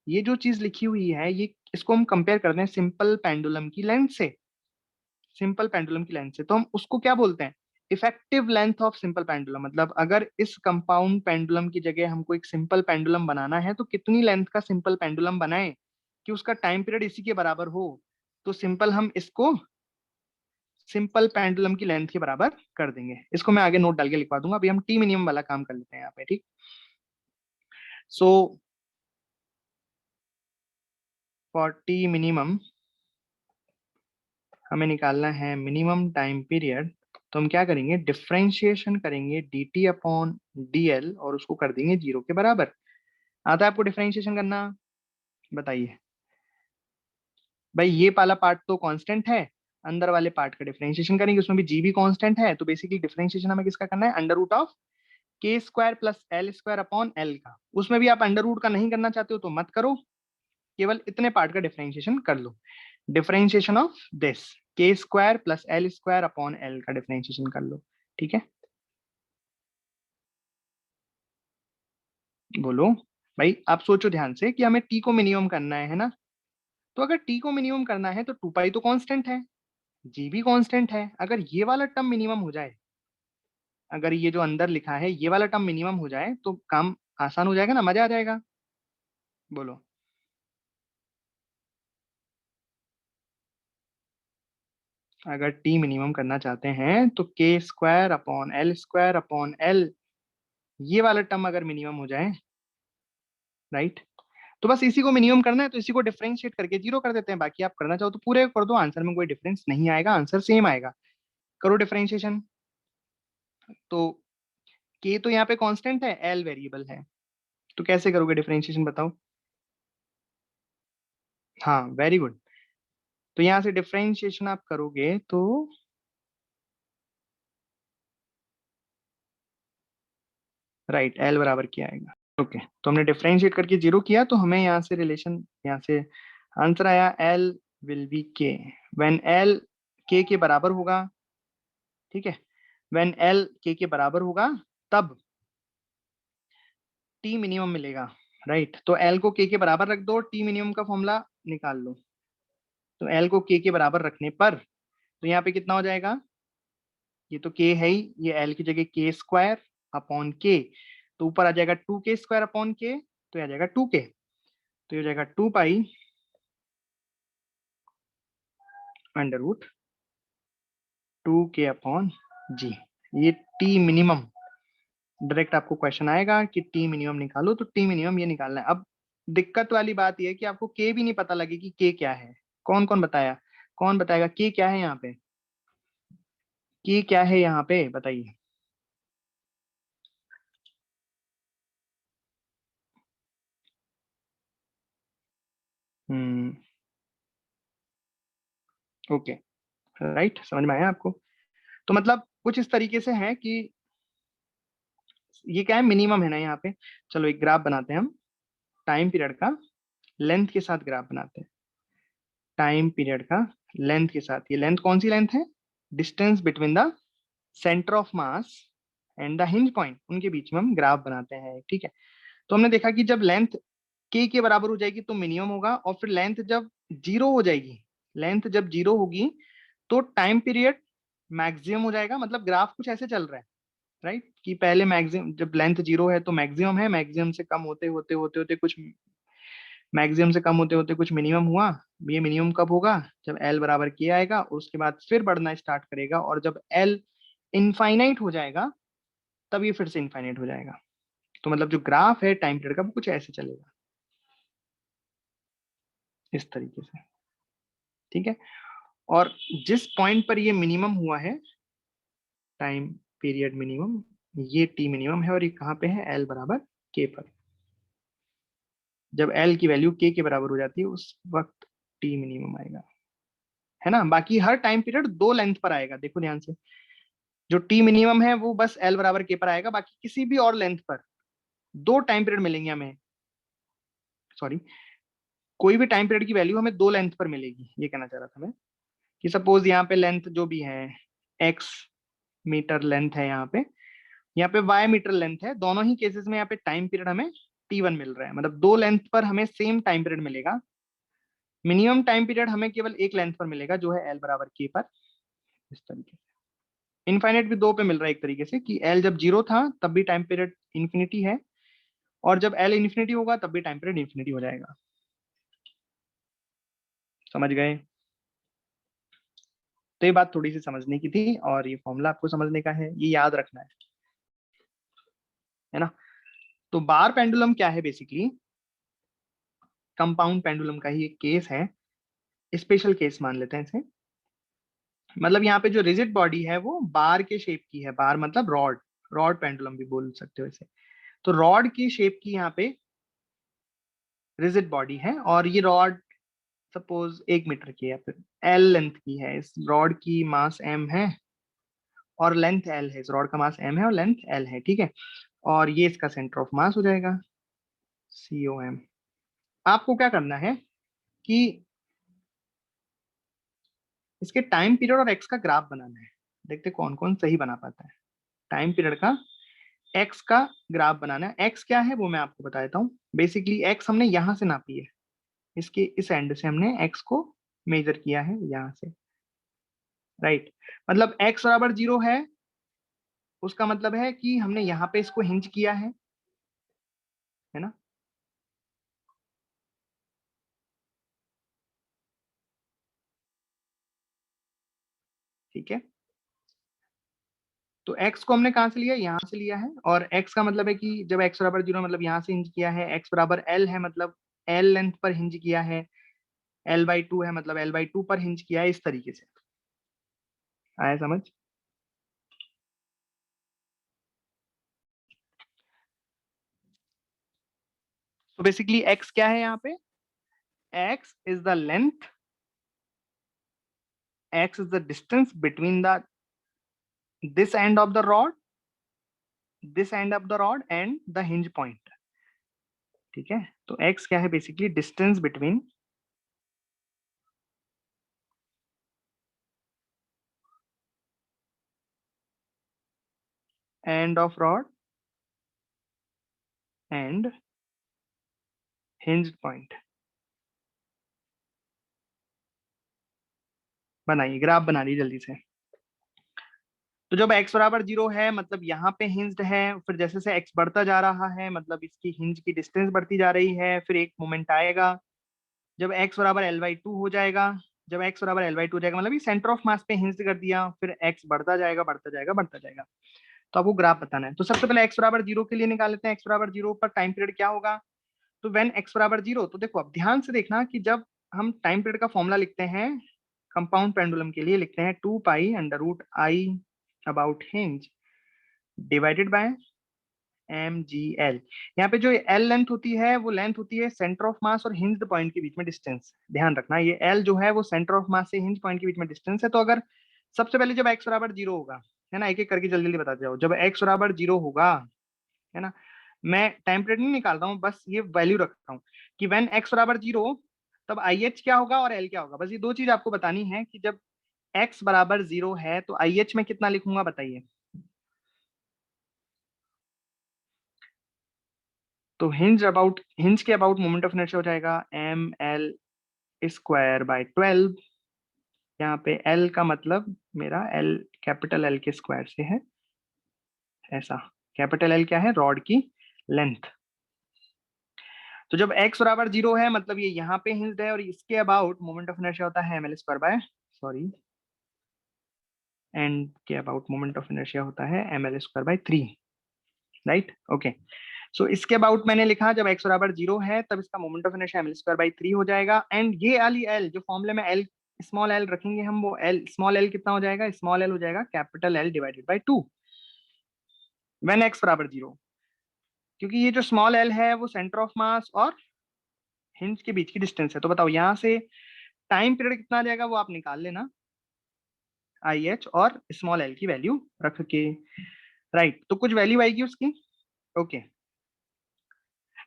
ये जो चीज लिखी हुई है, ये इसको हम कंपेयर करते हैं सिंपल पेंडुलम की लेंथ से, सिंपल पेंडुलम की लेंथ से, तो हम उसको क्या बोलते हैं, effective length of simple pendulum, मतलब अगर इस कंपाउंड पेंडुलम की जगह हमको एक सिंपल पेंडुलम बनाना है तो कितनी लेंथ का सिंपल पेंडुलम बनाए कि उसका टाइम पीरियड इसी के बराबर हो। तो सिंपल हम इसको सिंपल पेंडुलम की लेंथ के बराबर कर देंगे। इसको मैं आगे नोट डाल के लिखवा दूंगा, अभी हम टी मिनिमम वाला काम कर लेते हैं यहाँ पे, ठीक। सो फॉर टी मिनिमम हमें निकालना है मिनिमम टाइम पीरियड, तो हम क्या करेंगे, डिफरेंशिएशन करेंगे dt अपॉन dl और उसको कर देंगे 0 के बराबर। आता है आपको डिफरेंशिएशन करना? बताइए भाई, ये वाला पार्ट तो कांस्टेंट है, अंदर वाले पार्ट का डिफरेंशिएशन करेंगे, उसमें भी g भी कांस्टेंट है, तो बेसिकली डिफरेंशिएशन हमें किसका करना है, अंडर रूट ऑफ के square plus L square upon L का। उसमें भी आप अंडर रूट का नहीं करना चाहते हो तो मत करो, केवल इतने पार्ट का डिफरेंशिएशन कर लो। डिफरेंशिएशन ऑफ दिस के square plus L square upon L का डिफरेंशिएशन कर लो, ठीक है। बोलो भाई, आप सोचो ध्यान से कि हमें टी को मिनिमम करना है ना, तो अगर टी को मिनिमम करना है तो 2 पाई तो कांस्टेंट है, जी भी कांस्टेंट है। अगर ये वाला टर्म मिनिमम हो जाए, अगर ये जो अंदर लिखा है ये वाला टर्म मिनिमम हो जाए तो काम आसान हो जाएगा ना, मजा आ जाएगा। बोलो अगर टी मिनिमम करना चाहते हैं तो के स्क्वायर अपॉन एल ये वाला टर्म अगर मिनिमम हो जाए, राइट, तो बस इसी को मिनिमम करना है, तो इसी को डिफरेंशिएट करके 0 कर देते हैं। बाकी आप करना चाहो तो पूरे कर दो, आंसर में कोई डिफरेंस नहीं आएगा, आंसर सेम आएगा। करो डिफरेंशिएशन। तो के तो यहाँ पे कांस्टेंट है, एल वेरिएबल है, तो कैसे करोगे डिफरेंशिएशन बताओ? हाँ वेरी गुड। तो यहाँ से डिफरेंशिएशन आप करोगे तो राइट, एल बराबर क्या आएगा? ओके, तो हमने डिफरेंशिएट करके 0 किया, तो हमें यहाँ से रिलेशन, यहाँ से आंसर आया एल विल बी के व्हेन एल के बराबर होगा, ठीक है। व्हेन एल के बराबर होगा तब टी मिनिमम मिलेगा, राइट। तो एल को के बराबर रख दो, टी मिनिमम का फॉर्मूला निकाल लो। तो एल को के बराबर रखने पर तो यहाँ पे कितना हो जाएगा, ये तो के है ही, ये एल की जगह के स्क्वायर अपॉन के, तो ऊपर आ जाएगा 2 के स्क्वायर अपॉन के, तो आ जाएगा 2 के, तो ये हो जाएगा 2 पाई अंडर रूट 2 के अपॉन जी। ये टी मिनिमम, डायरेक्ट आपको क्वेश्चन आएगा कि टी मिनिमम निकालो, तो टी मिनिमम ये निकालना है। अब दिक्कत वाली बात ये है कि आपको के भी नहीं पता लगे कि के क्या है। कौन कौन बताया, कौन बताएगा के क्या है यहाँ पे, के क्या है यहाँ पे बताइए। हम्म, ओके, राइट, समझ में आया आपको? तो मतलब कुछ इस तरीके से है कि ये क्या है, मिनिमम है ना यहाँ पे। चलो एक ग्राफ बनाते हैं हम, टाइम पीरियड का लेंथ के साथ ग्राफ बनाते हैं। टाइम पीरियड का लेंथ के साथ, ये लेंथ कौन सी लेंथ है, distance between the centre of mass and the hinge point, उनके बीच में हम ग्राफ बनाते हैं, ठीक है। तो हमने देखा कि जब लेंथ के बराबर हो जाएगी तो मिनिमम होगा, और फिर लेंथ जब 0 हो जाएगी, लेंथ जब 0 होगी तो टाइम पीरियड मैक्सिमम हो जाएगा। मतलब ग्राफ कुछ ऐसे चल रहा है, राइट, कि पहले मैक्सिमम, जब लेंथ 0 है तो मैक्सिमम है, मैक्सिमम से कम होते होते होते होते कुछ, मैक्सिमम से कम होते होते कुछ मिनिमम हुआ। ये मिनिमम कब होगा, जब एल बराबर के आएगा, उसके बाद फिर बढ़ना स्टार्ट करेगा, और जब एल इनफाइनाइट हो जाएगा तब ये फिर से इनफाइनाइट हो जाएगा। तो मतलब जो ग्राफ है टाइम पीरियड का वो कुछ ऐसे चलेगा, इस तरीके से, ठीक है। और जिस पॉइंट पर ये मिनिमम हुआ है, टाइम पीरियड मिनिमम, ये टी मिनिमम है, और ये कहाँ पे है, एल बराबर के पर। जब एल की वैल्यू के बराबर हो जाती है उस वक्त टी मिनिमम आएगा, है ना। बाकी हर टाइम पीरियड 2 लेंथ पर आएगा, देखो ध्यान से। जो टी मिनिमम है वो बस एल बराबर के पर आएगा, बाकी किसी भी और लेंथ पर 2 टाइम पीरियड मिलेंगे हमें, सॉरी, कोई भी टाइम पीरियड की वैल्यू हमें 2 लेंथ पर मिलेगी, ये कहना चाह रहा था मैं। कि सपोज यहाँ पे लेंथ जो भी है, एक्स मीटर लेंथ है, यहाँ पे वाई मीटर लेंथ है, दोनों ही केसेस में यहाँ पे टाइम पीरियड हमें T1 मिल रहा है, मतलब 2 लेंथ पर हमें सेम टाइम पीरियड मिलेगा। मिनिमम टाइम पीरियड हमें केवल एक लेंथ पर मिलेगा, जो है एल बराबर के पर, इस तरीके से। इनफाइनाइट भी दो पे मिल रहा है एक तरीके से, कि एल जब 0 था तब भी टाइम पीरियड इन्फिनिटी है, और जब एल इन्फिनिटी होगा तब भी टाइम पीरियड इन्फिनिटी हो जाएगा। समझ गए? तो ये बात थोड़ी सी समझने की थी, और ये फॉर्मूला आपको समझने का है, ये याद रखना है ना। तो बार पेंडुलम क्या है? बेसिकली कंपाउंड पेंडुलम का ही एक केस है, स्पेशल केस मान लेते हैं इसे। मतलब यहाँ पे जो रिजिड बॉडी है वो बार के शेप की है, बार मतलब रॉड, रॉड पेंडुलम भी बोल सकते हो इसे। तो रॉड की शेप की यहाँ पे रिजिड बॉडी है, और ये रॉड सपोज 1 मीटर की है, फिर एल लेंथ की है, इस रॉड की मास एम है और लेंथ एल है, इस रॉड का मास एम है और लेंथ एल है, ठीक है। और ये इसका सेंटर ऑफ मास हो जाएगा COM। आपको क्या करना है कि इसके टाइम पीरियड और एक्स का ग्राफ बनाना है। देखते कौन कौन सही बना पाता है। टाइम पीरियड का एक्स का ग्राफ बनाना है। एक्स क्या है वो मैं आपको बता देता हूँ। बेसिकली एक्स हमने यहां से नापी है, इसके इस एंड से हमने एक्स को मेजर किया है यहां से, राइट। मतलब एक्स बराबर 0 है, उसका मतलब है कि हमने यहाँ पे इसको हिंज किया है ना। ठीक है, तो x को हमने कहाँ से लिया? यहाँ से लिया है, और x का मतलब है कि जब x बराबर 0 मतलब यहाँ से हिंज किया है, x बराबर l है मतलब l लेंथ पर हिंज किया है, l/2 है मतलब l/2 पर हिंज किया है, इस तरीके से। आया समझ? तो बेसिकली x क्या है यहाँ पे? x is the length, x is the distance between the this end of the rod, this end of the rod and the hinge point। ठीक है, तो x क्या है? Basically distance between end of rod and hinge point. बनाइए, graph बना लीजिए जल्दी से। तो जब x बराबर 0 है मतलब यहाँ पे हिंज्ड है, फिर जैसे जैसे x बढ़ता जा रहा है मतलब इसकी हिंज की डिस्टेंस बढ़ती जा रही है, फिर एक मोमेंट आएगा जब x बराबर l/2 हो जाएगा। जब x बराबर l/2 हो जाएगा मतलब ये सेंटर ऑफ मास पे हिंज कर दिया, फिर x बढ़ता जाएगा बढ़ता जाएगा बढ़ता जाएगा। तो आपको ग्राफ बताना है। तो सबसे पहले x बराबर 0 के लिए निकाल लेते हैं। x बराबर 0 पर टाइम पीरियड क्या होगा? तो व्हेन x बराबर 0, तो देखो अब ध्यान से देखना कि जब हम टाइम पीरियड का फॉर्मूला लिखते हैं कंपाउंड पेंडुलम के लिए, लिखते हैं 2π√I about hinge divided bye mgl। यहाँ पे जो एल लेंथ होती है वो लेंथ होती है सेंटर ऑफ मास और हिंज्ड पॉइंट के बीच में डिस्टेंस। ध्यान रखना ये एल जो है वो सेंटर ऑफ मास से हिंज पॉइंट के बीच में डिस्टेंस है। तो अगर सबसे पहले जब x बराबर 0 होगा, है ना, एक एक करके जल्दी जल्दी बताते जाओ। जब x बराबर 0 होगा, है ना, मैं टाइम पीरियड नहीं निकाल रहा हूँ, बस ये वैल्यू रखता हूँ कि व्हेन x बराबर 0 तब IH क्या होगा और L क्या होगा। बस ये दो चीज आपको बतानी है कि जब x बराबर 0 है तो IH में कितना लिखूंगा बताइए। तो हिंज के अबाउट मोमेंट ऑफ इनर्शिया हो जाएगा ml²/12। यहाँ पे L का मतलब मेरा L कैपिटल L के स्क्वायर से है, ऐसा। कैपिटल L क्या है? रॉड की लेंथ। तो जब x बराबर 0 है मतलब ये यहाँ पे हिंज्ड है, और इसके अबाउट मोमेंट ऑफ इनर्शिया होता है ml²/, एंड के अबाउट मोमेंट ऑफ इनर्शिया होता है ml²/3, राइट। ओके, सो इसके अबाउट मैंने लिखा जब x बराबर 0 है तब इसका मोमेंट ऑफ इनर्शिया ml²/3 हो जाएगा। एंड ये वाली l जो फॉर्मूले में l स्मॉल l रखेंगे हम, वो l स्मॉल l कितना हो जाएगा? स्मॉल l हो जाएगा capital L divided by 2 when x बराबर 0। क्योंकि ये जो स्मॉल l है वो सेंटर ऑफ मास और हिंज के बीच की डिस्टेंस है। तो बताओ यहाँ से टाइम पीरियड कितना आ जाएगा वो आप निकाल लेना, IH और स्मॉल l की वैल्यू रख के, राइट। तो कुछ वैल्यू आएगी उसकी। ओके,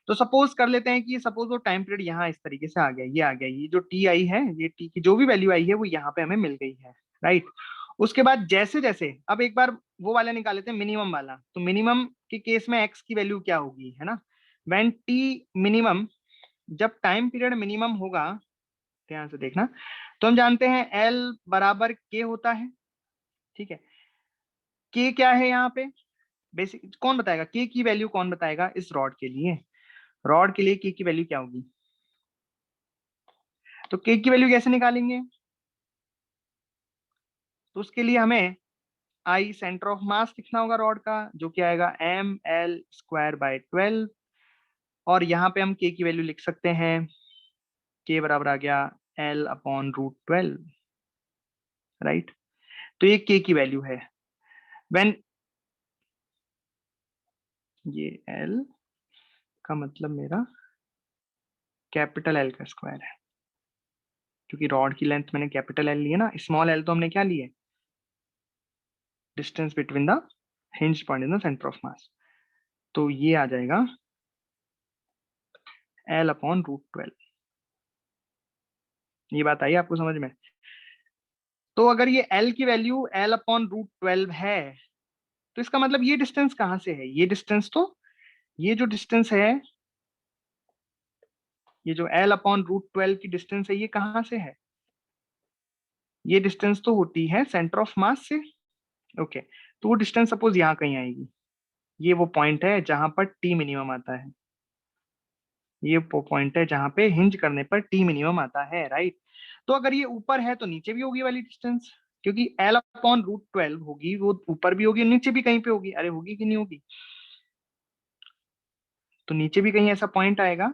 तो सपोज कर लेते हैं कि सपोज वो टाइम पीरियड यहाँ इस तरीके से आ गया, ये आ गया, ये जो टी आई है, ये टी की जो भी वैल्यू आई है वो यहाँ पे हमें मिल गई है, राइट। उसके बाद जैसे जैसे अब एक बार वो वाला निकाल लेते हैं मिनिमम वाला। तो मिनिमम के केस में एक्स की वैल्यू क्या होगी, है ना। व्हेन टी मिनिमम, जब टाइम पीरियड मिनिमम होगा, ध्यान से देखना, तो हम जानते हैं एल बराबर के होता है, ठीक है। के क्या है यहाँ पे, बेसिक कौन बताएगा, के की वैल्यू कौन बताएगा इस रॉड के लिए, रॉड के लिए के की वैल्यू क्या होगी, तो के की वैल्यू कैसे निकालेंगे, तो उसके लिए हमें आई सेंटर ऑफ मास लिखना होगा रॉड का, जो कि आएगा ml²/12, और यहाँ पे हम के की वैल्यू लिख सकते हैं, के बराबर आ गया L/√12, राइट। तो ये के की वैल्यू है, व्हेन ये L का मतलब मेरा कैपिटल L का स्क्वायर है, क्योंकि रॉड की लेंथ मैंने कैपिटल L ली है ना, स्मॉल l तो हमने क्या लिए, distance between the hinge point in the centre of मास, तो ये आ जाएगा L/√12। ये बात आई आपको समझ में, तो अगर ये L की वैल्यू L/√12 है, तो इसका मतलब ये डिस्टेंस कहां से है, ये डिस्टेंस तो, ये जो डिस्टेंस है, ये जो L/√12 की डिस्टेंस है, ये कहां से है, ये डिस्टेंस तो होती है सेंटर ऑफ मास से। ओके, तो वो डिस्टेंस सपोज यहाँ कहीं आएगी, ये वो पॉइंट है जहां पर टी मिनिमम आता है, ये वो पॉइंट है जहां पे हिंज करने पर टी मिनिमम आता है, राइट। तो अगर ये ऊपर है तो नीचे भी होगी वाली डिस्टेंस, क्योंकि L/√12 होगी, वो ऊपर भी होगी नीचे भी कहीं पे होगी, अरे होगी कि नहीं होगी, तो नीचे भी कहीं ऐसा पॉइंट आएगा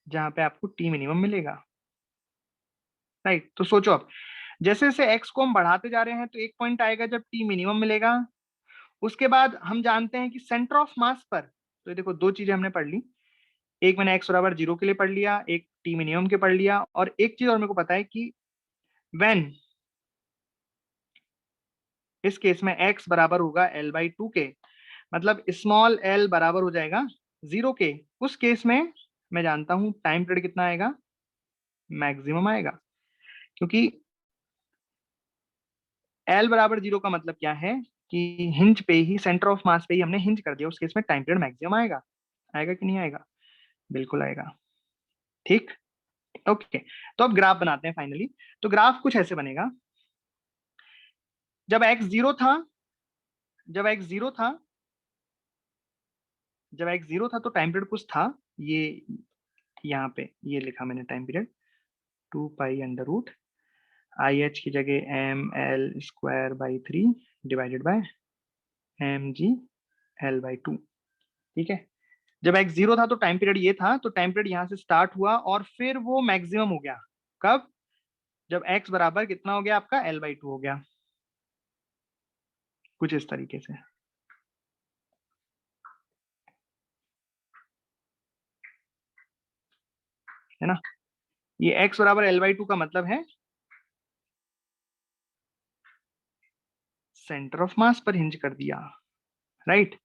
जहां पे आपको टी मिनिमम मिलेगा, राइट। तो सोचो अब, जैसे जैसे एक्स को हम बढ़ाते जा रहे हैं, तो एक पॉइंट आएगा जब टी मिनिमम मिलेगा, उसके बाद हम जानते हैं कि सेंटर ऑफ मास पर, तो ये देखो दो चीजें हमने पढ़ ली, एक मैंने एक्स बराबर 0 के लिए पढ़ लिया, एक टी मिनिमम के पढ़ लिया, और एक चीज और मेरे को पता है कि व्हेन, इस केस में x बराबर होगा L/2 के, मतलब स्मॉल l बराबर हो जाएगा 0 के, उस केस में मैं जानता हूं टाइम पीरियड कितना आएगा, मैक्सिमम आएगा, क्योंकि L बराबर 0 का मतलब क्या है कि हिंज पे ही, सेंटर ऑफ मास पे ही हमने हिंज कर दिया, उस केस में टाइम पीरियड मैक्सिमम आएगा, आएगा कि नहीं आएगा, बिल्कुल आएगा, ठीक। ओके, तो अब ग्राफ बनाते हैं फाइनली। तो ग्राफ कुछ ऐसे बनेगा, जब x 0 था, जब x 0 था, जब x 0 था तो टाइम पीरियड कुछ था, ये यहाँ पे ये लिखा मैंने टाइम पीरियड 2 पाई √IH की जगह ml²/3 डिवाइडेड बाय mg/L/2, ठीक है। जब x 0 था तो टाइम पीरियड ये था, तो टाइम पीरियड यहाँ से स्टार्ट हुआ और फिर वो मैक्सिमम हो गया, कब, जब x बराबर कितना हो गया आपका L/2 हो गया, कुछ इस तरीके से, है ना। ये x बराबर L/2 का मतलब है सेंटर ऑफ मास पर हिंज कर दिया, राइट।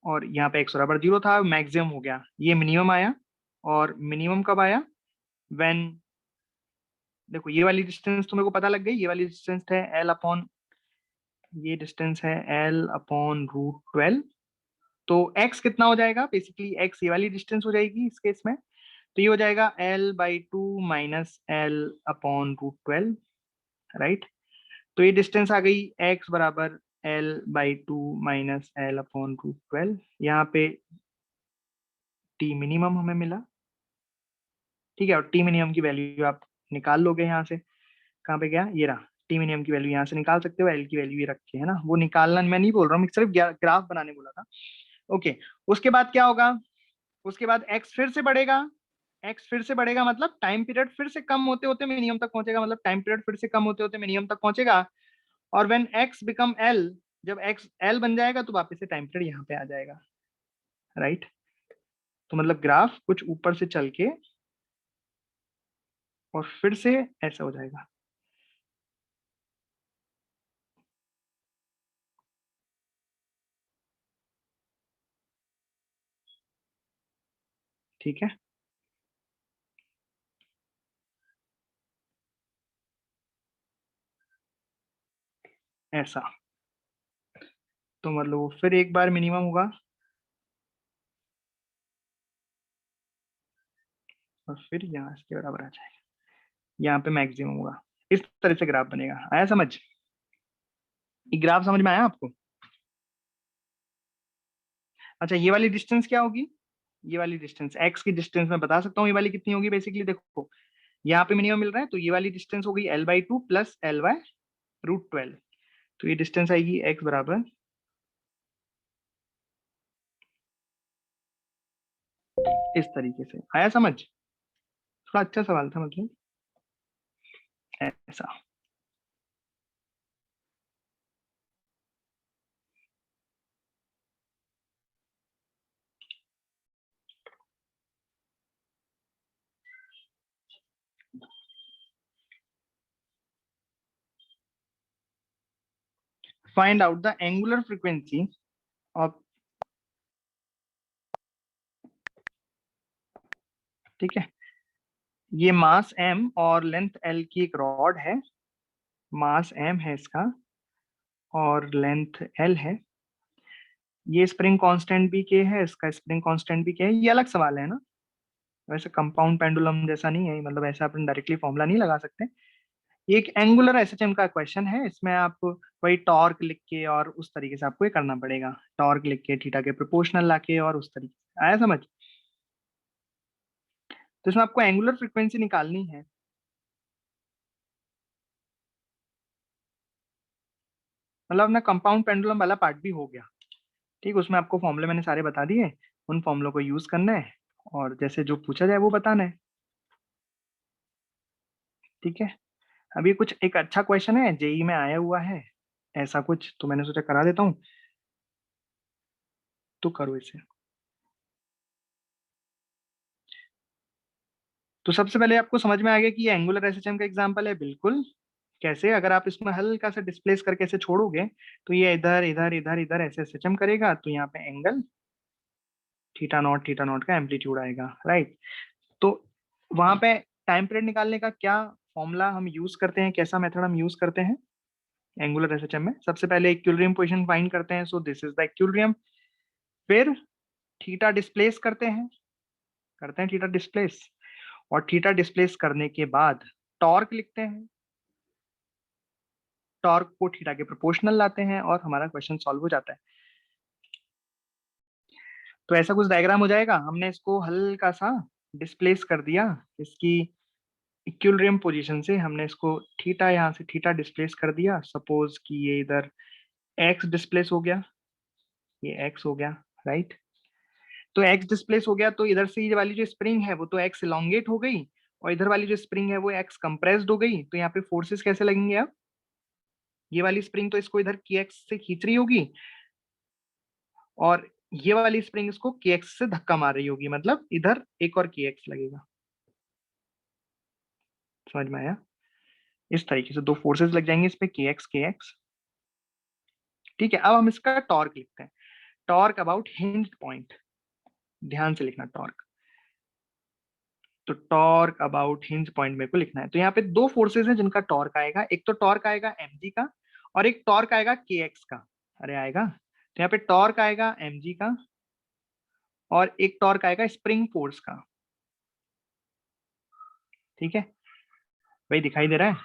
और यहाँ पे x बराबर 0 था, मैक्सिमम हो गया, ये मिनिमम आया, और मिनिमम कब आया, व्हेन, देखो ये वाली डिस्टेंस तो मेरे को पता लग गई, ये वाली डिस्टेंस है ये डिस्टेंस है L/√12, तो x कितना हो जाएगा, बेसिकली x ये वाली डिस्टेंस हो जाएगी इस केस में, तो ये हो जाएगा L/2 माइनस L/√12, राइट। तो ये डिस्टेंस आ गई x बराबर L/2 माइनस L/√12, यहाँ पे टी मिनिमम हमें मिला, ठीक है, और टी मिनिमम की वैल्यू आप निकाल लोगे यहाँ से, कहाँ पे गया, ये रहा, टी मिनिमम की वैल्यू यहाँ से निकाल सकते हो, एल की वैल्यू ये रखी है ना, वो निकालना मैं नहीं बोल रहा हूँ, मैं सिर्फ ग्राफ बनाने बोला था। ओके, उसके बाद क्या होगा, उसके बाद एक्स फिर से बढ़ेगा, एक्स फिर से बढ़ेगा मतलब टाइम पीरियड फिर से कम होते होते मिनिमम तक पहुंचेगा, मतलब टाइम पीरियड फिर से कम होते होते मिनिमम तक पहुंचेगा, और व्हेन एक्स बिकम एल, जब एक्स एल बन जाएगा तो वापस से टाइम पीरियड यहाँ पे आ जाएगा, राइट। तो मतलब ग्राफ कुछ ऊपर से चल के और फिर से ऐसा हो जाएगा, ठीक है, ऐसा। तो मतलब वो फिर एक बार मिनिमम होगा और फिर यहाँ इसके बराबर आ जाएगा, यहाँ पे मैक्सिमम होगा, इस तरह से ग्राफ बनेगा, आया समझ, ये ग्राफ समझ में आया आपको। अच्छा ये वाली डिस्टेंस क्या होगी, ये वाली डिस्टेंस एक्स की डिस्टेंस मैं बता सकता हूँ ये वाली कितनी होगी। बेसिकली देखो यहाँ पे मिनिमम मिल रहा है तो ये वाली डिस्टेंस होगी l/2 प्लस l/√12। तो ये डिस्टेंस आएगी x बराबर इस तरीके से। आया समझ? थोड़ा अच्छा सवाल था मतलब ऐसा। Find out the angular frequency of, ठीक है, ये मास m और लेंथ l की एक रॉड है, मास m है इसका और लेंथ l है। ये स्प्रिंग कांस्टेंट भी k है, इसका स्प्रिंग कांस्टेंट भी k है। ये अलग सवाल है ना, वैसे कंपाउंड पेंडुलम जैसा नहीं है, मतलब ऐसा अपन डायरेक्टली फॉर्मूला नहीं लगा सकते। ये एक एंगुलर एसएचएम का क्वेश्चन है, इसमें आप वही टॉर्क लिख के और उस तरीके से आपको ये करना पड़ेगा, टॉर्क लिख के थीटा के प्रोपोर्शनल लाके और उस तरीके से। आया समझ? तो इसमें आपको एंगुलर फ्रीक्वेंसी निकालनी है। मतलब अपना कंपाउंड पेंडुलम वाला पार्ट भी हो गया, ठीक। उसमें आपको फॉर्मूले मैंने सारे बता दिए, उन फॉर्मूलों को यूज करना है और जैसे जो पूछा जाए वो बताना है, ठीक है। अभी कुछ एक अच्छा क्वेश्चन है जेई में आया हुआ है ऐसा कुछ, तो मैंने सोचा करा देता हूँ, तो करो इसे। तो सबसे पहले आपको समझ में आ गया कि ये एंगुलर एसएचएम का एग्जांपल है, बिल्कुल। कैसे? अगर आप इसमें हल्का सा डिस्प्लेस करके ऐसे छोड़ोगे तो ये इधर इधर इधर इधर ऐसे एसएचएम करेगा, तो यहाँ पे एंगल थीटा नॉट का एम्पलीट्यूड आएगा, राइट। तो वहां पे टाइम पीरियड निकालने का क्या फॉर्मूला हम यूज करते हैं, कैसा मेथड हम यूज करते हैं एंगुलर एसएचएम में? सबसे पहले इक्विलिब्रियम पोजीशन फाइंड करते हैं, सो दिस इज द इक्विलिब्रियम। फिर थीटा डिस्प्लेस करते हैं थीटा डिस्प्लेस, और थीटा डिस्प्लेस करने के बाद टॉर्क लिखते हैं, टॉर्क को थीटा के प्रोपोर्शनल लाते हैं और हमारा क्वेश्चन सॉल्व हो जाता है। तो ऐसा कुछ डायग्राम हो जाएगा, हमने इसको हल्का सा डिस्प्लेस कर दिया इसकी इक्विलिब्रियम पोजीशन से, हमने इसको थीटा, यहाँ से थीटा डिस्प्लेस कर दिया। सपोज कि ये इधर एक्स डिस्प्लेस हो गया, ये एक्स हो गया, राइट। तो एक्स डिस्प्लेस हो गया तो इधर से ये वाली जो स्प्रिंग है वो तो एक्स इलोंगेट हो गई, और इधर वाली जो स्प्रिंग है वो एक्स कंप्रेस्ड हो गई। तो यहाँ पे फोर्सेस कैसे लगेंगे अब? ये वाली स्प्रिंग तो इसको इधर के एक्स से खींच रही होगी, और ये वाली स्प्रिंग इसको के एक्स से धक्का मार रही होगी, मतलब इधर एक और के एक्स लगेगा। समझ में आया? इस तरीके से दो फोर्सेस लग जाएंगे इस पे, के एक्स। ठीक है, अब हम इसका टॉर्क लिखते हैं। टॉर्क अबाउट हिंज पॉइंट, ध्यान से लिखना टॉर्क। तो टॉर्क अबाउट हिंज पॉइंट मेरे को लिखना है। तो यहाँ पे दो फोर्सेस हैं जिनका टॉर्क आएगा, एक तो टॉर्क आएगा mg का और एक टॉर्क आएगा kx का। अरे आएगा, तो यहाँ पे टॉर्क आएगा mg का और एक टॉर्क आएगा स्प्रिंग फोर्स का, ठीक है। वही दिखाई दे रहा है?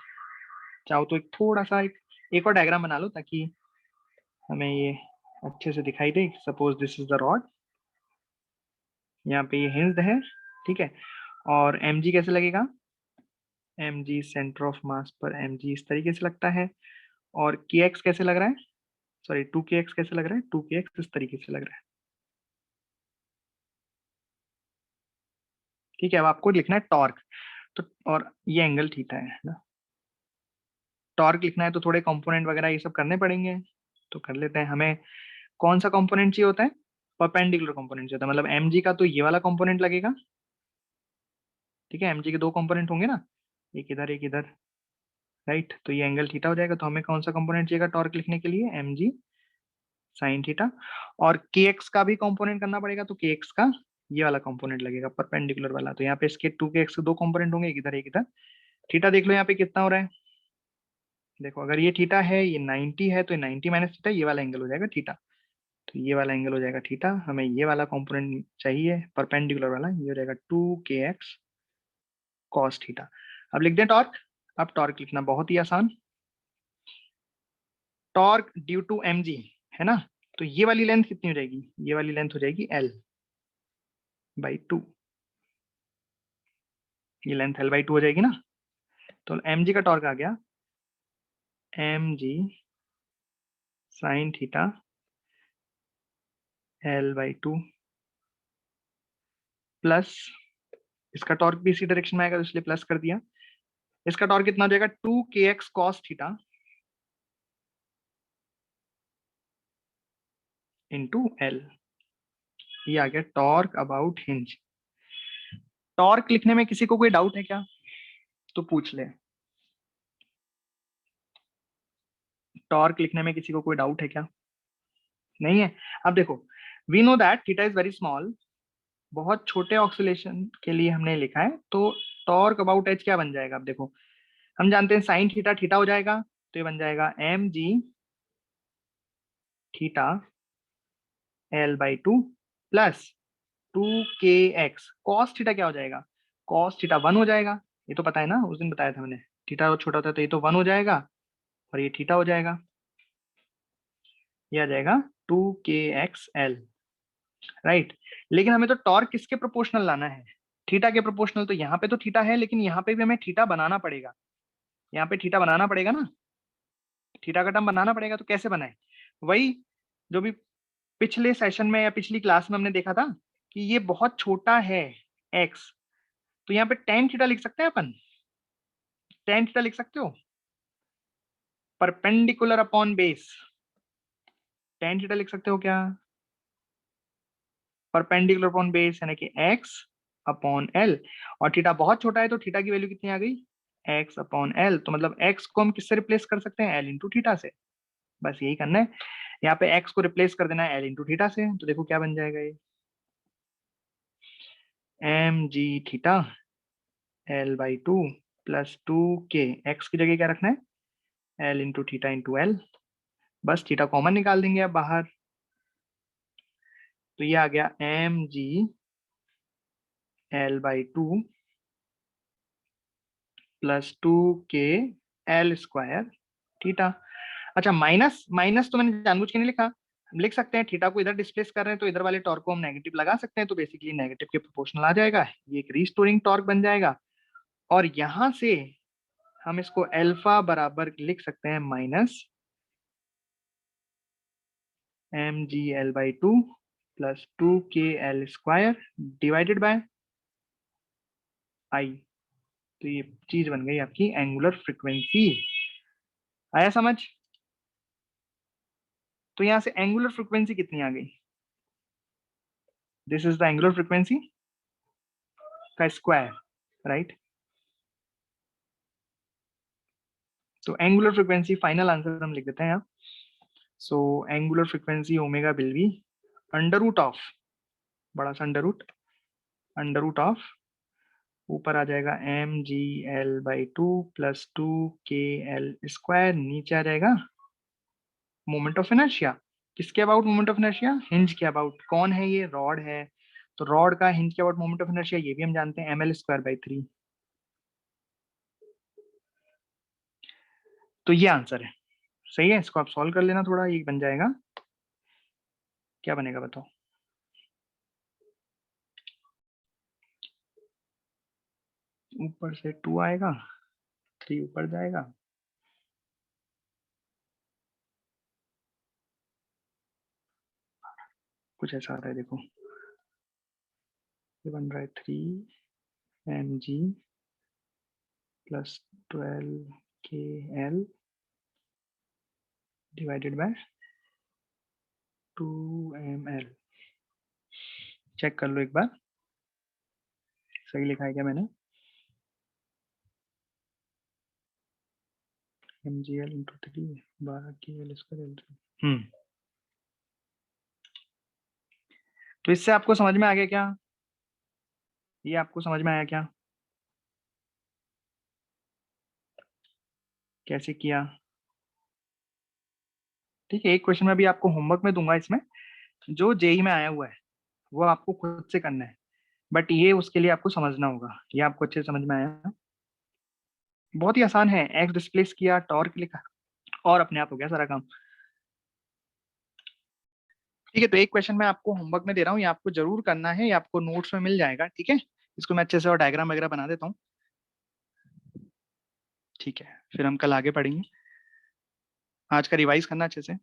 चाहो तो एक थोड़ा सा एक और डायग्राम बना लो ताकि हमें ये अच्छे से दिखाई दे। Suppose this is the rod, यहाँ पे ये हिंज्ड है, ठीक है। और mg कैसे लगेगा? mg सेंटर ऑफ मास पर mg इस तरीके से लगता है, और kx कैसे लग रहा है? सॉरी 2kx कैसे लग रहा है? 2kx इस तरीके से लग रहा है, ठीक है। अब आपको लिखना है टॉर्क, तो और ये एंगल थीटा है ना। टॉर्क लिखना है तो थोड़े कंपोनेंट वगैरह ये सब करने पड़ेंगे, तो कर लेते हैं। हमें कौन सा कंपोनेंट चाहिए होता है? परपेंडिकुलर कंपोनेंट चाहिए होता है, मतलब mg का तो ये वाला कंपोनेंट लगेगा, ठीक है। mg के दो कंपोनेंट होंगे ना, एक इधर, राइट। तो ये एंगल थीटा हो जाएगा। तो हमें कौन सा कंपोनेंट चाहिएगा टॉर्क लिखने के लिए? mg sine theta. और kx का भी कंपोनेंट करना पड़ेगा, तो kx का ये वाला कंपोनेंट लगेगा परपेंडिकुलर वाला। तो यहाँ पे इसके 2kx के दो कंपोनेंट होंगे, एक इधर एक इधर। थीटा देख लो यहाँ पे कितना हो रहा है, देखो अगर ये थीटा है, ये 90 है, तो ये 90 माइनस थीटा, ये वाला एंगल हो जाएगा थीटा। तो ये वाला एंगल हो जाएगा थीटा। हमें ये वाला कंपोनेंट चाहिए परपेंडिकुलर वाला, ये हो जाएगा 2kx cos थीटा। अब लिख दें टॉर्क। अब टॉर्क लिखना बहुत ही आसान, टॉर्क ड्यू टू mg, है ना। तो ये वाली लेंथ कितनी हो जाएगी, ये वाली लेंथ हो जाएगी L/2, ये लेंथ L/2 हो जाएगी ना। तो mg का टॉर्क आ गया mg sin theta L/2 plus इसका टॉर्क भी इसी डायरेक्शन में आएगा तो इसलिए प्लस कर दिया। इसका टॉर्क कितना हो जाएगा 2kx cos theta into L। ये आ गया टॉर्क अबाउट हिंज। टॉर्क लिखने में किसी को कोई डाउट है क्या, तो पूछ ले। टॉर्क लिखने में किसी को कोई डाउट है क्या, नहीं है। अब देखो, we know that theta is very small, बहुत छोटे ऑक्सीलेशन के लिए हमने लिखा है। तो टॉर्क अबाउट एच क्या बन जाएगा, अब देखो हम जानते हैं साइन थीटा थीटा हो जाएगा, तो ये बन जाएगा mg theta L/2 plus 2kx cos theta क्या हो जाएगा, cos थीटा 1 हो जाएगा। ये तो पता है ना, उस दिन बताया था मैंने, थीटा छोटा होता है तो ये तो 1 हो जाएगा और ये थीटा हो जाएगा, ये आ जाएगा 2kxl, राइट। लेकिन हमें तो टॉर्क किसके प्रोपोर्शनल लाना है, थीटा के प्रोपोर्शनल। तो यहाँ पे तो थीटा है, लेकिन यहाँ पे भी हमें थीटा बनाना पड़ेगा, यहाँ पे थीटा बनाना पड़ेगा ना, थीटा का टर्म बनाना पड़ेगा। तो कैसे बनाए, वही जो भी पिछले सेशन में या पिछली क्लास में हमने देखा था कि ये बहुत छोटा है x, तो यहाँ पे tan थीटा लिख सकते हैं अपन, tan थीटा लिख सकते हो, perpendicular upon base, tan theta लिख सकते हो क्या, परपेंडिकुलर अपॉन बेस यानी कि x अपॉन l। और थीटा बहुत छोटा है तो थीटा की वैल्यू कितनी आ गई, x अपॉन l। तो मतलब x को हम किससे रिप्लेस कर सकते हैं, l इंटू थीटा से। बस यही करना है, यहाँ पे x को रिप्लेस कर देना है l इंटू थीटा से। तो देखो क्या बन जाएगा, ये mg theta L/2 plus 2k, x की जगह क्या रखना है, l into theta into l। बस थीटा कॉमन निकाल देंगे अब बाहर, तो ये आ गया mg L/2 plus 2k l² theta. अच्छा, माइनस माइनस तो मैंने जानबूझ के नहीं लिखा, हम लिख सकते हैं थीटा को इधर डिस्प्लेस कर रहे हैं तो इधर वाले टॉर्क को हम नेगेटिव लगा सकते हैं, तो बेसिकली नेगेटिव के प्रोपोर्शनल आ जाएगा, ये एक रीस्टोरिंग टॉर्क बन जाएगा। और यहां से हम इसको अल्फा बराबर लिख सकते हैं minus mg/2 plus 2k l² divided by i। तो ये चीज बन गई आपकी एंगुलर फ्रीक्वेंसी। आया समझ। तो यहां से एंगुलर फ्रीक्वेंसी कितनी आ गई, this is the angular frequency का स्क्वायर, राइट। तो एंगुलर फ्रीक्वेंसी फाइनल आंसर हम लिख देते हैं यहाँ। So angular frequency omega will be under root of, बड़ा सा अंडर रूट ऑफ, ऊपर आ जाएगा mg/2 प्लस 2k l², नीचे आ जाएगा मोमेंट ऑफ इनर्शिया। किसके about moment of inertia, hinge के अबाउट। कौन है ये, रॉड है, तो रॉड का हिंज के अबाउट मोमेंट ऑफ इनर्शिया ये भी हम जानते हैं ml²/3। तो ये आंसर है, सही है। इसको आप सॉल्व कर लेना थोड़ा, ये बन जाएगा, क्या बनेगा बताओ, ऊपर से 2 आएगा, 3 ऊपर जाएगा, कुछ ऐसा आ रहा है देखो, ये बन रहा है 3mg plus 12kl divided by 2ml। Check कर लो एक बार, सही लिखा है क्या मैंने, mgl इंटू 3 12kl²। तो इससे आपको समझ में आ गया क्या, ये आपको समझ में आया क्या, कैसे किया। ठीक है, एक क्वेश्चन में भी आपको होमवर्क में दूंगा इसमें, जो जेई में आया हुआ है वो आपको खुद से करना है, बट ये उसके लिए आपको समझना होगा। ये आपको अच्छे से समझ में आया, बहुत ही आसान है, एक्स डिस्प्लेस किया, टॉर्क लिखा और अपने आप हो गया सारा काम। ठीक है, तो एक क्वेश्चन मैं आपको होमवर्क में दे रहा हूँ, ये आपको जरूर करना है, ये आपको नोट्स में मिल जाएगा, ठीक है। इसको मैं अच्छे से और डायग्राम वगैरह बना देता हूँ। ठीक है, फिर हम कल आगे पढ़ेंगे। आज का रिवाइज करना अच्छे से।